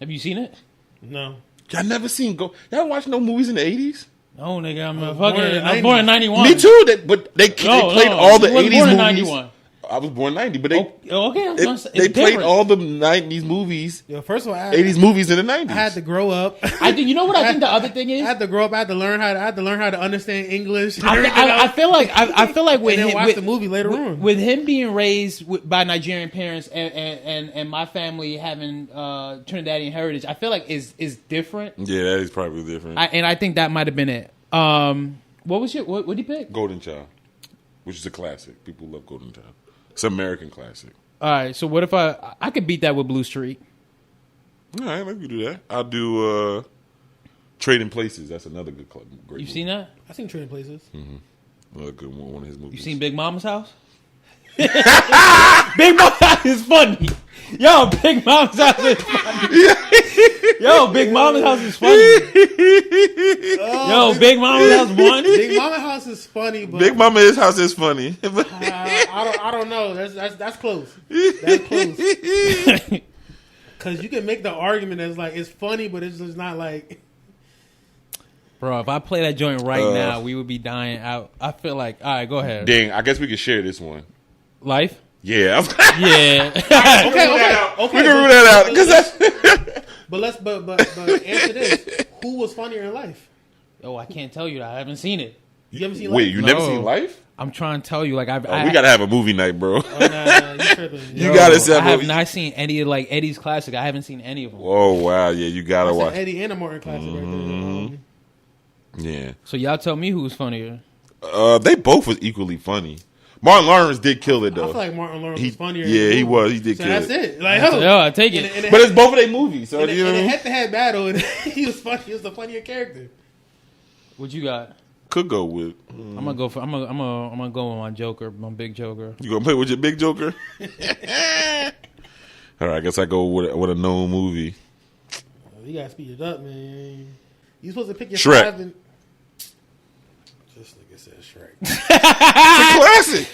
Speaker 2: Have you seen it?
Speaker 1: No,
Speaker 3: Y'all never seen Y'all watch no movies in the 80s?
Speaker 2: No, nigga. I'm
Speaker 1: born in the
Speaker 2: I was born in 91.
Speaker 3: Me too. They played all the
Speaker 2: you wasn't
Speaker 3: 80s
Speaker 2: born in
Speaker 3: movies.
Speaker 2: 91.
Speaker 3: I was born 90, but they
Speaker 2: Okay. It's
Speaker 3: they played
Speaker 2: different.
Speaker 3: all the 90s movies,
Speaker 1: yo, first of all,
Speaker 3: 80s movies in the 90s.
Speaker 1: I had to grow up.
Speaker 2: I think you know what I think the other thing
Speaker 1: I
Speaker 2: is.
Speaker 1: had to grow up. I had to learn how to understand English. and
Speaker 2: I
Speaker 1: everything
Speaker 2: feel like with
Speaker 1: and then
Speaker 2: him,
Speaker 1: watch
Speaker 2: with,
Speaker 1: the movie later on.
Speaker 2: with him being raised by Nigerian parents and my family having Trinidadian heritage, I feel like is different.
Speaker 3: Yeah, that is probably different.
Speaker 2: And I think that might have been it. What was what did you pick?
Speaker 3: Golden Child, which is a classic. People love Golden Child. It's an American classic.
Speaker 2: All right, so what if I could beat that with Blue Street?
Speaker 3: All right, let me do that. I'll do Trading Places. That's another good club. Great
Speaker 2: You
Speaker 3: movie.
Speaker 2: seen that?
Speaker 1: I seen Trading Places.
Speaker 3: Another good one of his movies.
Speaker 2: You seen Big Mama's House? Big Mama's House is funny. Yo, Big Mama's House is funny. Yo, Big Mama's House is funny. Yo, Big Mama's House won.
Speaker 1: Big Mama House is funny, but
Speaker 3: Big Mama's House is funny.
Speaker 1: I don't know. That's close. That's close. Because you can make the argument as like it's funny, but it's just not like.
Speaker 2: Bro, if I play that joint right now, we would be dying out. I feel like, all right, go ahead.
Speaker 3: Dang, I guess we could share this one.
Speaker 2: Life?
Speaker 3: Yeah.
Speaker 2: Yeah.
Speaker 1: Okay.
Speaker 3: We can rule that out. Cause that's
Speaker 1: But answer this: who was funnier in life?
Speaker 2: Oh, I can't tell you that. I haven't seen it.
Speaker 1: You haven't seen
Speaker 3: Wait,
Speaker 1: Life?
Speaker 3: you never
Speaker 2: No.
Speaker 3: seen Life?
Speaker 2: I'm trying to tell you, like
Speaker 3: We gotta have a movie night, bro.
Speaker 1: Nah, you tripping.
Speaker 3: You gotta set
Speaker 2: I have
Speaker 3: up-
Speaker 2: not seen any of like Eddie's classic. I haven't seen any of them.
Speaker 3: Oh wow, yeah, you gotta
Speaker 1: That's an
Speaker 3: watch.
Speaker 1: Eddie and a Martin classic right there.
Speaker 3: Yeah,
Speaker 2: So y'all tell me who's funnier.
Speaker 3: they both was equally funny. Martin Lawrence did kill it
Speaker 1: I
Speaker 3: though.
Speaker 1: feel like Martin Lawrence was funnier.
Speaker 3: Yeah, he was. He did
Speaker 1: So
Speaker 3: kill
Speaker 1: that's
Speaker 3: it.
Speaker 1: it. Like,
Speaker 2: Yo, I take it.
Speaker 1: And
Speaker 3: But it's both of their movies, so
Speaker 1: in
Speaker 3: you know.
Speaker 1: a head-to-head battle, and he was funny. He was the funnier character.
Speaker 2: What you got?
Speaker 3: Could go with.
Speaker 2: I'm gonna go for. I'm gonna go with my Joker, my big Joker.
Speaker 3: You gonna play with your big Joker? All right, I guess I go with a known movie.
Speaker 1: You gotta speed it up, man. You supposed to pick your
Speaker 3: Shrek.
Speaker 1: 5 and. This nigga said Shrek.
Speaker 3: It's a classic.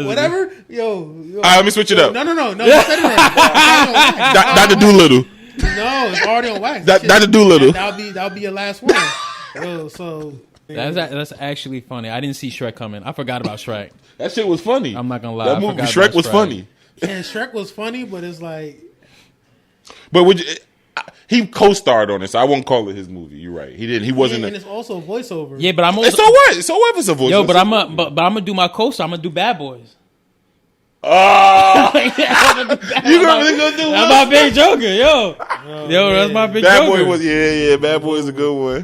Speaker 1: Whatever, yo.
Speaker 3: All right, let me switch it up.
Speaker 1: No. You said it wrong.
Speaker 3: Dr. Doolittle.
Speaker 1: No, it's already on wax.
Speaker 3: Dr. Doolittle.
Speaker 1: That'll be your last one. Yo, so
Speaker 2: That's actually funny. I didn't see Shrek coming. I forgot about Shrek.
Speaker 3: That shit was funny.
Speaker 2: I'm not gonna lie.
Speaker 3: That
Speaker 2: I
Speaker 3: movie
Speaker 2: forgot
Speaker 3: Shrek
Speaker 2: about
Speaker 3: was
Speaker 2: Shrek.
Speaker 3: funny.
Speaker 1: and Shrek was funny, but it's like
Speaker 3: But would you, he co-starred on it, so I won't call it his movie. You're right. He didn't. He wasn't.
Speaker 1: and it's also a voiceover.
Speaker 2: Yeah, but I'm
Speaker 3: And
Speaker 2: also
Speaker 3: so what? So what if it's a voice?
Speaker 2: yo, but I'm gonna do my co-star. I'm gonna do Bad Boys.
Speaker 3: Oh,
Speaker 2: You
Speaker 3: you gonna really gonna do
Speaker 2: That's
Speaker 3: what?
Speaker 2: my big Joker, yo. That's my big
Speaker 3: Bad
Speaker 2: Joker.
Speaker 3: Boy was Bad Boy is a good one.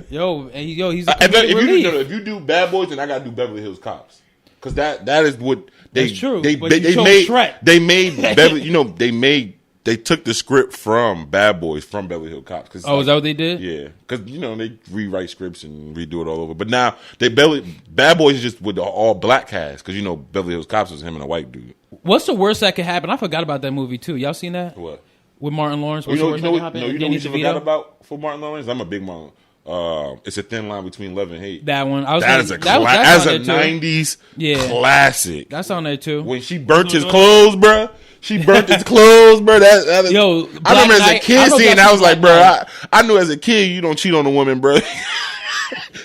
Speaker 2: He's a
Speaker 3: If
Speaker 2: comedic relief.
Speaker 3: you do Bad Boys, then I gotta do Beverly Hills Cops. because that is what they.
Speaker 2: That's true.
Speaker 3: They
Speaker 2: But
Speaker 3: they,
Speaker 2: you
Speaker 3: they
Speaker 2: chose
Speaker 3: made
Speaker 2: Shrek.
Speaker 3: they made Beverly. They took the script from Bad Boys from Beverly Hills Cops. Cause
Speaker 2: Oh, is that what they did?
Speaker 3: Yeah, because they rewrite scripts and redo it all over. But now Bad Boys is just with the all black cast because Beverly Hills Cops was him and a white dude.
Speaker 2: What's the worst that could happen? I forgot about that movie too. Y'all seen that?
Speaker 3: What?
Speaker 2: With Martin Lawrence? What's
Speaker 3: You
Speaker 2: the
Speaker 3: know
Speaker 2: worst that could
Speaker 3: what
Speaker 2: happen?
Speaker 3: you
Speaker 2: Danny
Speaker 3: forgot
Speaker 2: DeVito?
Speaker 3: about for Martin Lawrence? I'm a big Martin. It's a thin line between love and hate.
Speaker 2: That one.
Speaker 3: That's a
Speaker 2: that's on there, too.
Speaker 3: 90s
Speaker 2: Yeah.
Speaker 3: classic.
Speaker 2: That's on there too.
Speaker 3: When she burnt his clothes, bro. She burnt his clothes, bro. That is,
Speaker 2: Yo,
Speaker 3: I remember
Speaker 2: Black
Speaker 3: as a
Speaker 2: Knight-
Speaker 3: kid
Speaker 2: I know
Speaker 3: seeing.
Speaker 2: Black
Speaker 3: I was like, bro,
Speaker 2: Knight.
Speaker 3: I knew as a kid you don't cheat on a woman, bro.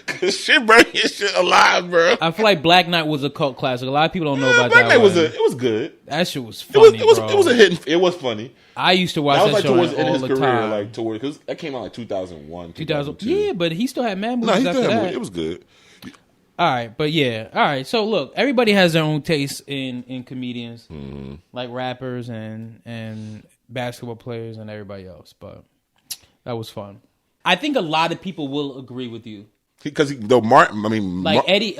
Speaker 3: Cause shit burnt your shit alive, bro.
Speaker 2: I feel like Black Knight was a cult classic. A lot of people don't know about
Speaker 3: Black
Speaker 2: that.
Speaker 3: Knight
Speaker 2: one.
Speaker 3: it was good.
Speaker 2: That shit was
Speaker 3: It was
Speaker 2: funny,
Speaker 3: it was a hit. It was funny.
Speaker 2: I used to watch
Speaker 3: That was
Speaker 2: that
Speaker 3: like
Speaker 2: show
Speaker 3: towards in
Speaker 2: all
Speaker 3: his
Speaker 2: the
Speaker 3: career,
Speaker 2: time.
Speaker 3: like towards because that came out like 2001,
Speaker 2: 2000.
Speaker 3: 2002.
Speaker 2: Yeah, but he still had mad
Speaker 3: No,
Speaker 2: movies
Speaker 3: he
Speaker 2: after
Speaker 3: still had
Speaker 2: that.
Speaker 3: it was good.
Speaker 2: All right, but yeah. All right, so look, everybody has their own taste in comedians, like rappers and basketball players and everybody else. But that was fun. I think a lot of people will agree with you.
Speaker 3: Because Martin, I mean,
Speaker 2: Like Eddie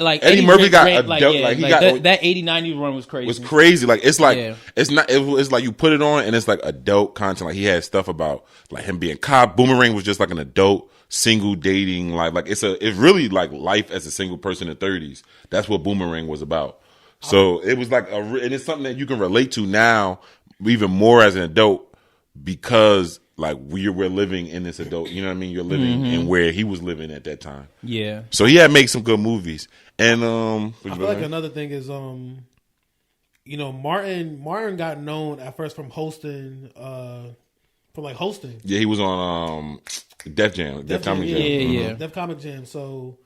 Speaker 3: Murphy got
Speaker 2: Grant,
Speaker 3: adult,
Speaker 2: that 80-90 run was crazy.
Speaker 3: was crazy. Like it's like
Speaker 2: Yeah.
Speaker 3: it's not. It's like you put it on and it's like adult content. Like he had stuff about like him being cop. Boomerang was just like an adult single dating. Like it's really like life as a single person in the 30s. That's what Boomerang was about. So it was like and it's something that you can relate to now even more as an adult because like we're living in this adult. You know what I mean? You're living in where he was living at that time.
Speaker 2: Yeah.
Speaker 3: So he had made some good movies. And
Speaker 1: I feel like another thing is Martin got known at first from hosting hosting.
Speaker 3: Yeah, he was on Def Jam, Def Comedy Jam.
Speaker 2: Yeah.
Speaker 1: Def Comic Jam. So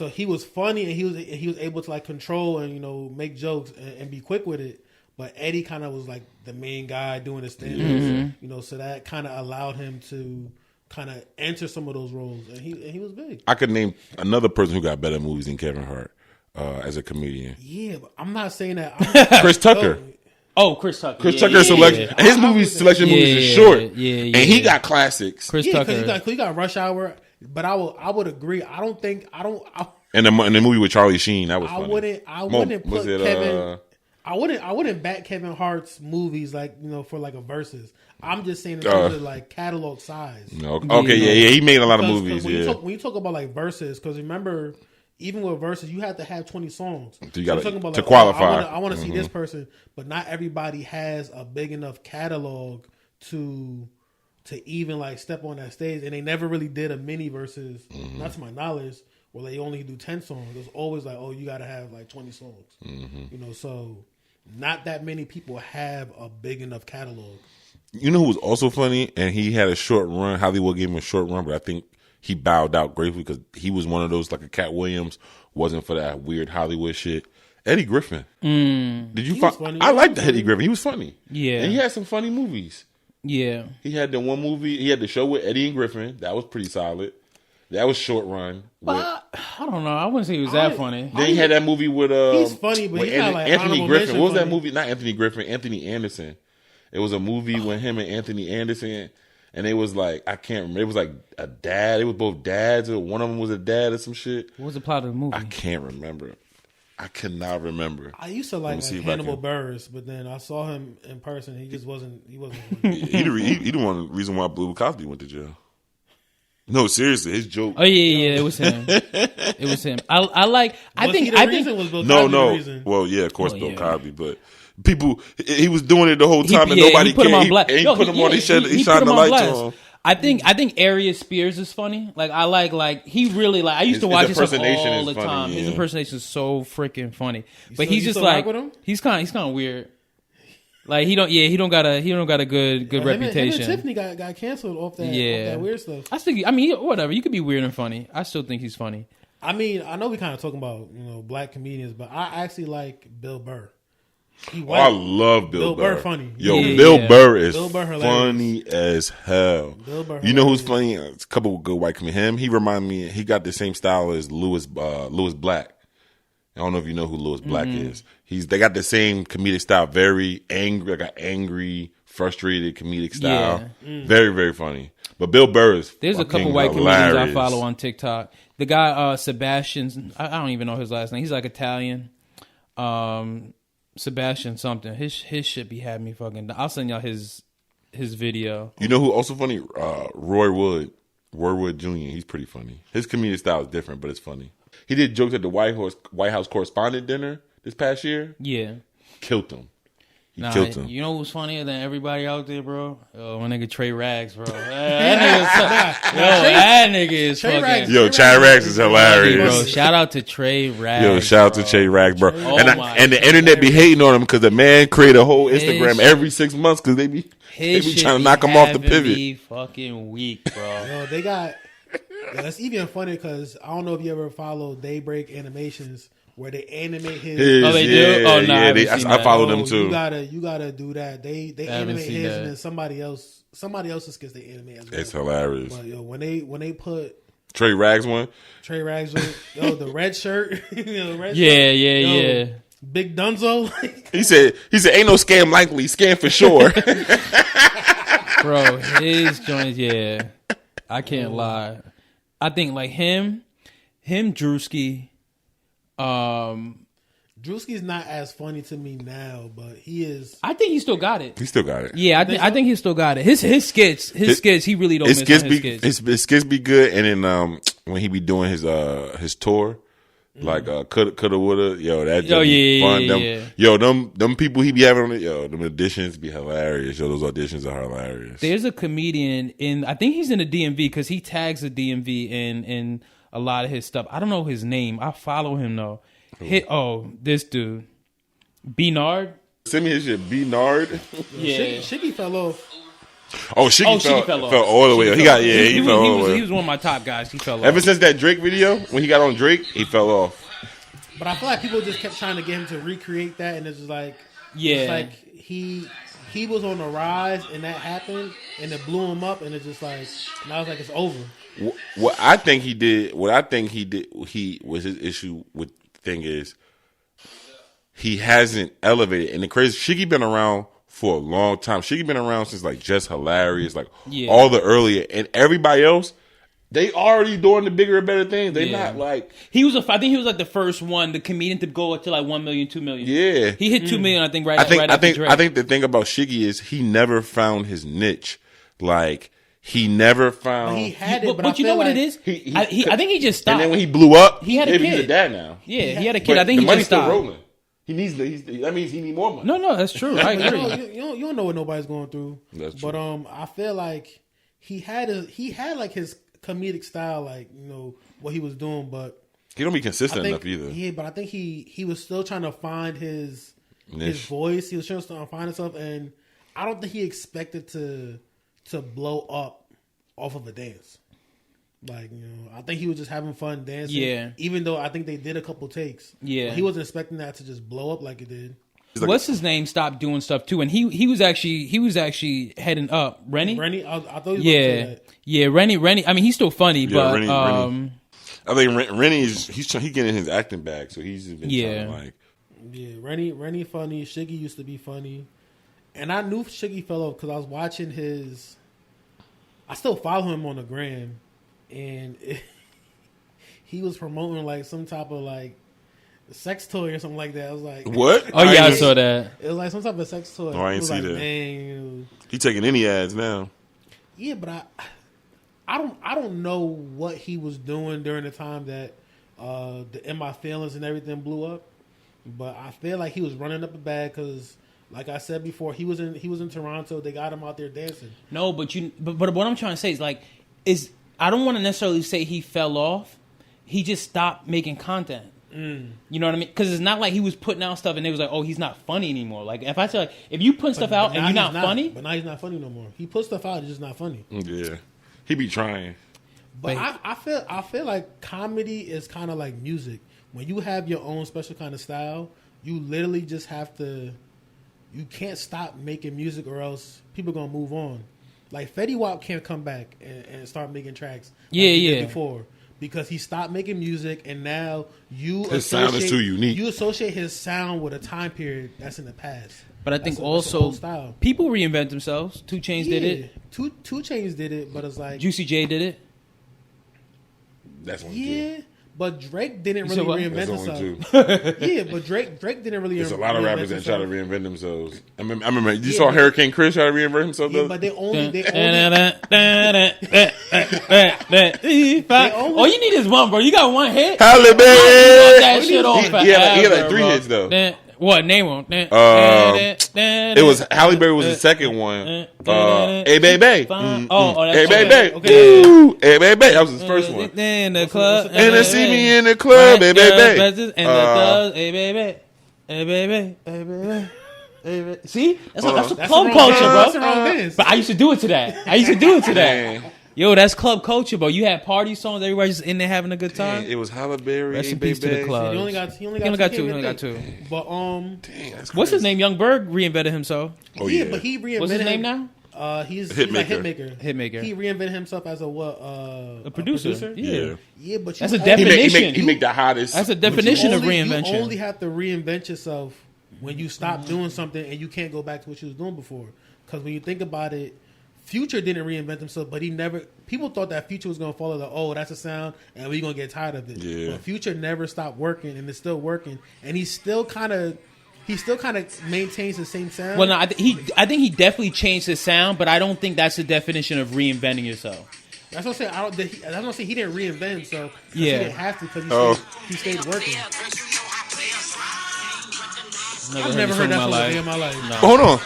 Speaker 1: he was funny and he was able to like control and make jokes and be quick with it. But Eddie kind of was like the main guy doing his thing, so that kind of allowed him to kind of enter some of those roles, and he was big.
Speaker 3: I could name another person who got better movies than Kevin Hart as a comedian.
Speaker 1: Yeah, but I'm not saying that.
Speaker 3: Chris Tucker.
Speaker 2: Chris Tucker.
Speaker 3: Chris Tucker's selection. And his movies selection movies is short. And he got classics.
Speaker 2: Chris
Speaker 1: Yeah,
Speaker 2: Tucker.
Speaker 1: because he got Rush Hour. But I would agree.
Speaker 3: And the movie with Charlie Sheen, that was funny.
Speaker 1: I wouldn't put Kevin. I wouldn't back Kevin Hart's movies for like a versus. I'm just saying in terms of like catalog size.
Speaker 3: No, okay, yeah, he made a lot of movies.
Speaker 1: When you talk about like verses, because remember, even with verses, you have to have 20 songs.
Speaker 3: So you got
Speaker 1: to
Speaker 3: qualify.
Speaker 1: I want to see this person, but not everybody has a big enough catalog to even like step on that stage, and they never really did a mini versus, not to my knowledge, where they only do 10 songs. It's always like, oh, you got to have like 20 songs. So not that many people have a big enough catalog.
Speaker 3: You know who was also funny, and he had a short run. Hollywood gave him a short run, but I think he bowed out gratefully because he was one of those like a Cat Williams wasn't for that weird Hollywood shit. Eddie Griffin. Did you find? I liked Eddie Griffin. He was funny.
Speaker 2: Yeah,
Speaker 3: and he had some funny movies.
Speaker 2: Yeah,
Speaker 3: he had the one movie. He had the show with Eddie and Griffin. That was pretty solid. That was short run.
Speaker 2: I don't know. I wouldn't say he was that funny.
Speaker 3: Then he had that movie with
Speaker 1: he's funny, but he's not like
Speaker 3: Anthony Griffin. What was that
Speaker 1: funny.
Speaker 3: movie? Not Anthony Griffin. Anthony Anderson. It was a movie with him and Anthony Anderson, and it was like I can't remember. It was like a dad. It was both dads. Or one of them was a dad or some shit.
Speaker 2: What was the plot of the movie?
Speaker 3: I can't remember. I cannot remember.
Speaker 1: I used to like Hannibal Buress, but then I saw him in person. He just wasn't. He wasn't.
Speaker 3: he the one reason why Bill Cosby went to jail. No, seriously, his joke.
Speaker 2: Oh yeah, it was him. It was him. I think
Speaker 1: was Bill Cosby
Speaker 3: no.
Speaker 1: The reason?
Speaker 3: Well, yeah, of course, Bill Cosby, but people, he was doing it the whole time, and nobody
Speaker 2: put him on blast.
Speaker 3: He put him on. He shined the lights on.
Speaker 2: I think Arius Spears is funny. Like I like he really like. I used to watch his stuff all the time. His impersonation is so freaking funny. But he's just like he's kind of weird. Like he don't got a good reputation.
Speaker 1: Him and Tiffany got canceled off that weird stuff.
Speaker 2: Whatever. You could be weird and funny. I still think he's funny.
Speaker 1: I mean, I know we kind of talking about black comedians, but I actually like Bill Burr.
Speaker 3: I love Bill Burr.
Speaker 1: Burr funny.
Speaker 3: Bill Burr is
Speaker 1: funny
Speaker 3: as hell.
Speaker 1: Bill Burr
Speaker 3: you know who's funny? A couple of good white comedians. He remind me. He got the same style as Lewis Black. I don't know if you know who Lewis Black is. They got the same comedic style, very angry, like an angry, frustrated comedic style. Yeah. Very, very funny. But Bill Burr is
Speaker 2: There's a couple white comedians I follow on TikTok. The guy Sebastian, I don't even know his last name. He's like Italian. Sebastian something. His shit be having me fucking. I'll send y'all his video.
Speaker 3: You know who also funny? Roy Wood Jr. He's pretty funny. His comedic style is different, but it's funny. He did jokes at the White House correspondent dinner this past year.
Speaker 2: Yeah,
Speaker 3: killed him. Killed him.
Speaker 2: You know who's funnier than everybody out there, bro? Oh, my nigga Trey Rags, bro. That nigga is fucking.
Speaker 3: Trey Rags is hilarious,
Speaker 2: bro. Shout out to Trey Rags.
Speaker 3: Shout out to Trey Rags, bro. And the internet be hating on him because the man create a whole Instagram every 6 months because they be trying to knock him off the pivot.
Speaker 2: Fucking weak, bro.
Speaker 1: They got. That's even funny because I don't know if you ever follow Daybreak Animations. Where they animate his.
Speaker 2: Oh, they do? Oh, no,
Speaker 3: I follow them too.
Speaker 1: You gotta do that. They animate his and then somebody else's skits they animate as well.
Speaker 3: It's hilarious.
Speaker 1: But when they put
Speaker 3: Trey Rags one,
Speaker 1: the red shirt,
Speaker 2: yeah.
Speaker 1: Big Dunzo.
Speaker 3: he said ain't no scam likely, scam for sure.
Speaker 2: Bro, his joints, yeah. I can't lie. I think like him, Drewski.
Speaker 1: Drewski's not as funny to me now, but he is.
Speaker 2: I think he still got it.
Speaker 3: He still got it.
Speaker 2: Yeah, I think he still got it. His skits, he really don't miss on his skits.
Speaker 3: His skits be good, and then when he be doing his tour, like coulda woulda, that be fun.
Speaker 2: Yeah.
Speaker 3: Them people he be having on it, them auditions be hilarious. Those auditions are hilarious.
Speaker 2: There's a comedian I think he's in the DMV because he tags the DMV in a lot of his stuff. I don't know his name. I follow him though. This dude, Bernard.
Speaker 3: Send me his shit, Bernard.
Speaker 1: Yeah, Shiggy fell off.
Speaker 3: Oh, Shiggy fell all the way off. He fell all the way.
Speaker 2: He was one of my top guys. He fell off.
Speaker 3: Ever since that Drake video, when he got on Drake, he fell off.
Speaker 1: But I feel like people just kept trying to get him to recreate that, and it's just like,
Speaker 2: it's
Speaker 1: like he was on the rise, and that happened, and it blew him up, and it's just like, now it's like it's over.
Speaker 3: What I think he did, he was his issue with the thing is he hasn't elevated. And the crazy, Shiggy been around for a long time. Shiggy been around since like Just Hilarious, like all the earlier, and everybody else, they already doing the bigger and better things. They not like
Speaker 2: I think he was like the first one, the comedian to go up to like 1 million, 2 million.
Speaker 3: Yeah,
Speaker 2: he hit 2 million. I think
Speaker 3: I think the thing about Shiggy is he never found his niche, like. He never found.
Speaker 1: He had it,
Speaker 2: but you know what it is? I think he just stopped.
Speaker 3: And then when he blew up,
Speaker 2: he had a kid.
Speaker 3: He's a dad now.
Speaker 2: Yeah, he had a kid. I think he just stopped.
Speaker 3: Still rolling. He needs. That means he needs more money.
Speaker 2: No, that's true. I agree.
Speaker 1: You don't know what nobody's going through.
Speaker 3: That's true.
Speaker 1: But I feel like he had like his comedic style, like what he was doing, but
Speaker 3: he don't be consistent enough either.
Speaker 1: Yeah, but I think he was still trying to find his voice. He was trying to find himself, and I don't think he expected to blow up off of a dance. Like, I think he was just having fun dancing. Yeah. Even though I think they did a couple takes. Yeah. He wasn't expecting that to just blow up like it did.
Speaker 2: What's his name stopped doing stuff too, and he was actually heading up. Rennie?
Speaker 1: I thought you were going to say that.
Speaker 2: Yeah, Rennie. I mean, he's still funny, but
Speaker 3: Rennie. I think Rennie he's getting his acting back, so he's just been trying to like.
Speaker 1: Yeah, Rennie funny. Shiggy used to be funny. And I knew Shiggy fell off because I was watching I still follow him on the gram, and he was promoting like some type of like sex toy or something like that. I was like,
Speaker 3: what?
Speaker 2: Oh yeah, I saw that.
Speaker 1: It was like some type of sex toy.
Speaker 3: Oh, I ain't see that. Man, he taking any ads now.
Speaker 1: Yeah, but I don't know what he was doing during the time that the In My Feelings and everything blew up. But I feel like he was running up a bag because, like I said before, he was in Toronto. They got him out there dancing.
Speaker 2: No, but what I'm trying to say is I don't want to necessarily say he fell off. He just stopped making content. You know what I mean? Because it's not like he was putting out stuff and it was like, oh, he's not funny anymore. Like if I say like, if you put stuff out and you're not funny,
Speaker 1: but now he's not funny no more. He put stuff out, it's just not funny.
Speaker 3: Yeah, he be trying.
Speaker 1: But I feel like comedy is kind of like music. When you have your own special kind of style, you literally just have to. You can't stop making music or else people gonna move on. Like Fetty Wap can't come back and start making tracks. Like he did before. Because he stopped making music, and now his
Speaker 3: sound is too unique.
Speaker 1: You associate his sound with a time period that's in the past.
Speaker 2: But I think also people reinvent themselves. 2 Chainz did it. 2
Speaker 1: Chainz did it, but it's like
Speaker 2: Juicy J did it.
Speaker 3: That's one.
Speaker 1: Yeah, But Drake didn't really reinvent himself. Yeah, but Drake didn't really.
Speaker 3: There's a lot of rappers that try to reinvent themselves. I remember you saw Hurricane Chris try to reinvent himself.
Speaker 1: Yeah, but they only.
Speaker 2: All you need is one, bro. You got one hit.
Speaker 3: Halle Berry.
Speaker 2: That shit off.
Speaker 3: He had like 3 hits though.
Speaker 2: What name one?
Speaker 3: It was Halle Berry was the second one. Hey baby, hey baby,
Speaker 2: okay.
Speaker 3: Hey baby, that was his first one.
Speaker 2: In the club,
Speaker 3: and they see me in the club, hey baby,
Speaker 2: and the thugs, hey baby, hey baby, hey baby. See, that's club culture, bro. But I used to do it to that. Yo, that's club culture, bro. You had party songs, everybody just in there having a good time.
Speaker 3: It was Halle Berry.
Speaker 2: Rest in peace to the club.
Speaker 1: He only got two. But
Speaker 2: what's his name? Young Berg reinvented himself.
Speaker 1: Oh yeah, but he reinvented.
Speaker 2: What's his name now?
Speaker 1: He's a hitmaker.
Speaker 2: Hitmaker.
Speaker 1: He reinvented himself as a
Speaker 2: producer.
Speaker 1: Yeah, but
Speaker 2: that's a definition.
Speaker 3: He make the hottest.
Speaker 2: That's a definition of reinvention.
Speaker 1: You only have to reinvent yourself when you stop doing something and you can't go back to what you was doing before. Because when you think about it, Future didn't reinvent himself, but he never. People thought that Future was gonna follow that's a sound, and we're gonna get tired of it.
Speaker 3: Yeah.
Speaker 1: But Future never stopped working, and it's still working, and he still kind of maintains the same sound.
Speaker 2: Well, no, I think he definitely changed his sound, but I don't think that's the definition of reinventing yourself.
Speaker 1: That's what I'm saying. That's what I'm saying. He didn't reinvent himself.
Speaker 2: Yeah,
Speaker 1: he didn't have to because he stayed working. I've never heard that song a day in my life.
Speaker 3: No. Hold on.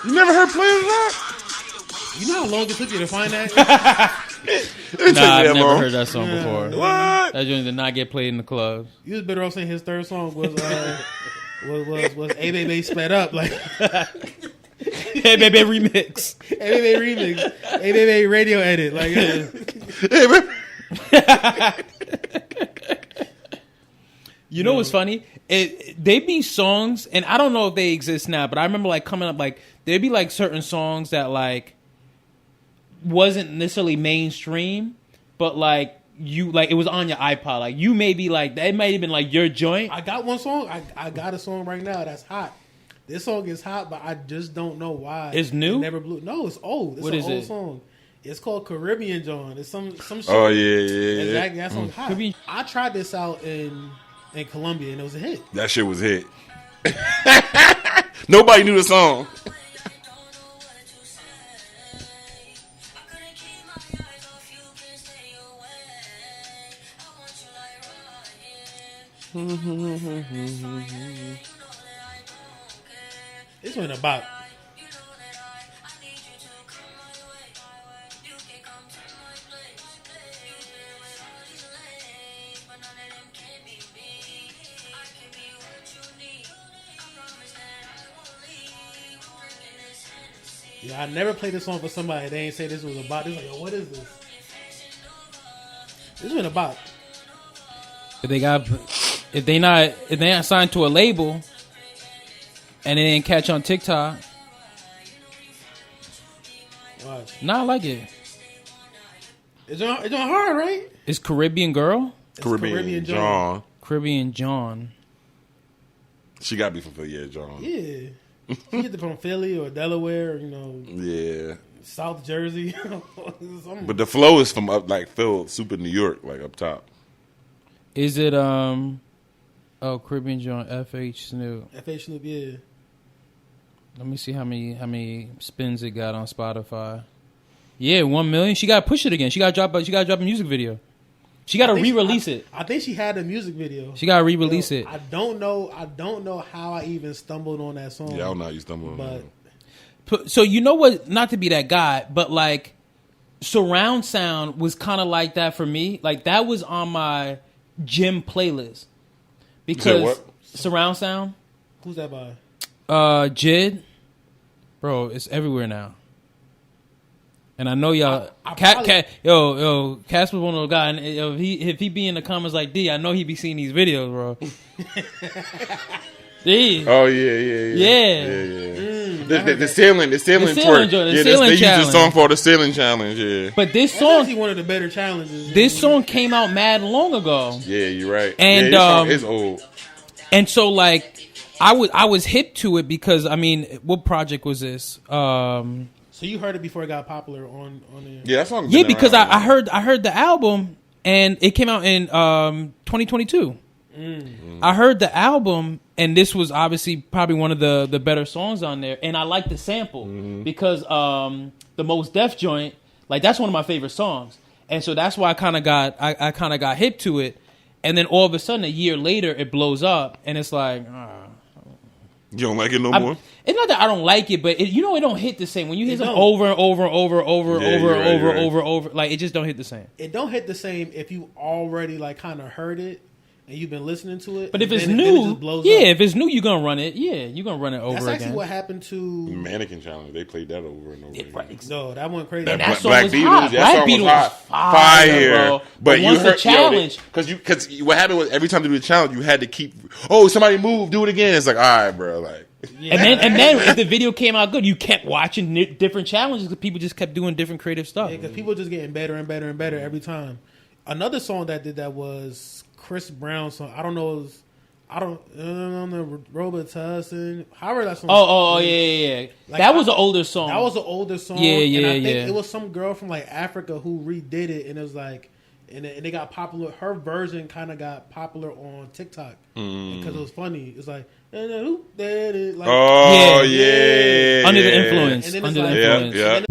Speaker 3: You never heard Players Rock?
Speaker 1: You know how long it took you to find that?
Speaker 2: I've never heard that song before.
Speaker 3: What?
Speaker 2: That joint did not get played in the clubs.
Speaker 1: You was better off saying his third song was A Baby Sped Up, like
Speaker 2: Hey Baby Remix.
Speaker 1: Hey Baby Remix. Hey Baby Radio Edit, like
Speaker 2: You know what's funny? They be songs, and I don't know if they exist now, but I remember like coming up, like there'd be like certain songs that like wasn't necessarily mainstream, but like it was on your iPod. Like you may be like that might have been like your joint.
Speaker 1: I got one song. I got a song right now that's hot. This song is hot, but I just don't know why.
Speaker 2: It's new?
Speaker 1: It never blew. No, it's old. It's an old song. It's called Caribbean John. It's some shit.
Speaker 3: Oh yeah.
Speaker 1: Exactly. That song's hot. I tried this out in Colombia, and it was a hit.
Speaker 3: That shit was a hit. Nobody knew the song.
Speaker 1: This one about. Yeah, I never played this song for somebody. They ain't say this was about. This like, yo, what is this? This one about.
Speaker 2: If they not signed to a label, and they didn't catch on TikTok.
Speaker 1: Watch.
Speaker 2: Nah, I like it.
Speaker 1: It's on hard, right?
Speaker 2: It's Caribbean Girl.
Speaker 3: Caribbean John.
Speaker 2: Caribbean John.
Speaker 3: She got to be from Philly, yeah, John.
Speaker 1: Yeah. She get from Philly or Delaware, or,
Speaker 3: yeah,
Speaker 1: South Jersey.
Speaker 3: But the flow is from up like Phil, super New York, like up top.
Speaker 2: Is it Caribbean John FH Snoop?
Speaker 1: FH Snoop, yeah.
Speaker 2: Let me see how many spins it got on Spotify. Yeah, 1 million. She got to push it again. She got to drop a music video. She got to re-release it.
Speaker 1: I think she had a music video.
Speaker 2: She got to re-release it.
Speaker 1: I don't know how I even stumbled on that song.
Speaker 3: Yeah, I don't know how you stumbled on
Speaker 2: that. So you know what? Not to be that guy, but like surround sound was kind of like that for me. Like that was on my gym playlist because surround sound.
Speaker 1: Who's that by?
Speaker 2: Jid, bro, it's everywhere now. And I know y'all, Casper one of those guys. And if he be in the comments like D, I know he be seeing these videos, bro. D.
Speaker 3: Oh yeah. The ceiling twerk. They use the song for the ceiling challenge. Yeah.
Speaker 2: But this
Speaker 1: That's
Speaker 2: song,
Speaker 1: actually one of the better challenges.
Speaker 2: This song came out mad long ago.
Speaker 3: Yeah, you're right.
Speaker 2: And
Speaker 3: this song is old.
Speaker 2: And so like, I was hip to it because I mean, what project was this?
Speaker 1: So you heard it before it got popular on the
Speaker 3: yeah, that song.
Speaker 2: Yeah, because I heard the album and it came out in 2022. I heard the album, and this was obviously probably one of the better songs on there, and I like the sample because the Mos Def joint, like that's one of my favorite songs, and so that's why I kind of got hip to it, and then all of a sudden a year later it blows up, and it's like.
Speaker 3: You don't like it no more?
Speaker 2: It's not that I don't like it, but it don't hit the same when you hear something over and over and over. Like it just don't hit the same.
Speaker 1: It don't hit the same if you already like kind of heard it and you've been listening to it.
Speaker 2: But if it's new, if it's new, you're gonna run it. Yeah, you're gonna run it over again.
Speaker 1: That's actually what happened to
Speaker 3: Mannequin Challenge. They played that over and over again.
Speaker 1: Right. No, that went crazy.
Speaker 2: That song was hot. Black Beatles was fire, bro.
Speaker 3: But you
Speaker 2: heard
Speaker 3: the
Speaker 2: challenge
Speaker 3: because what happened was every time they do the challenge, you had to keep. Oh, somebody move, do it again. It's like, all right, bro, like.
Speaker 2: Yeah. And then if the video came out good, you kept watching different challenges because people just kept doing different creative stuff.
Speaker 1: Yeah, because people just getting better and better and better every time. Another song that did that was Chris Brown's song. I don't know the Robotussin. However that song.
Speaker 2: Oh yeah. Like, that was an older song.
Speaker 1: That was an older song.
Speaker 2: Yeah.
Speaker 1: And I think it was some girl from like Africa who redid it, and it was like, and they got popular. Her version kind of got popular on TikTok because it was funny. It's like. Like,
Speaker 3: oh yeah,
Speaker 2: under the influence.
Speaker 1: And then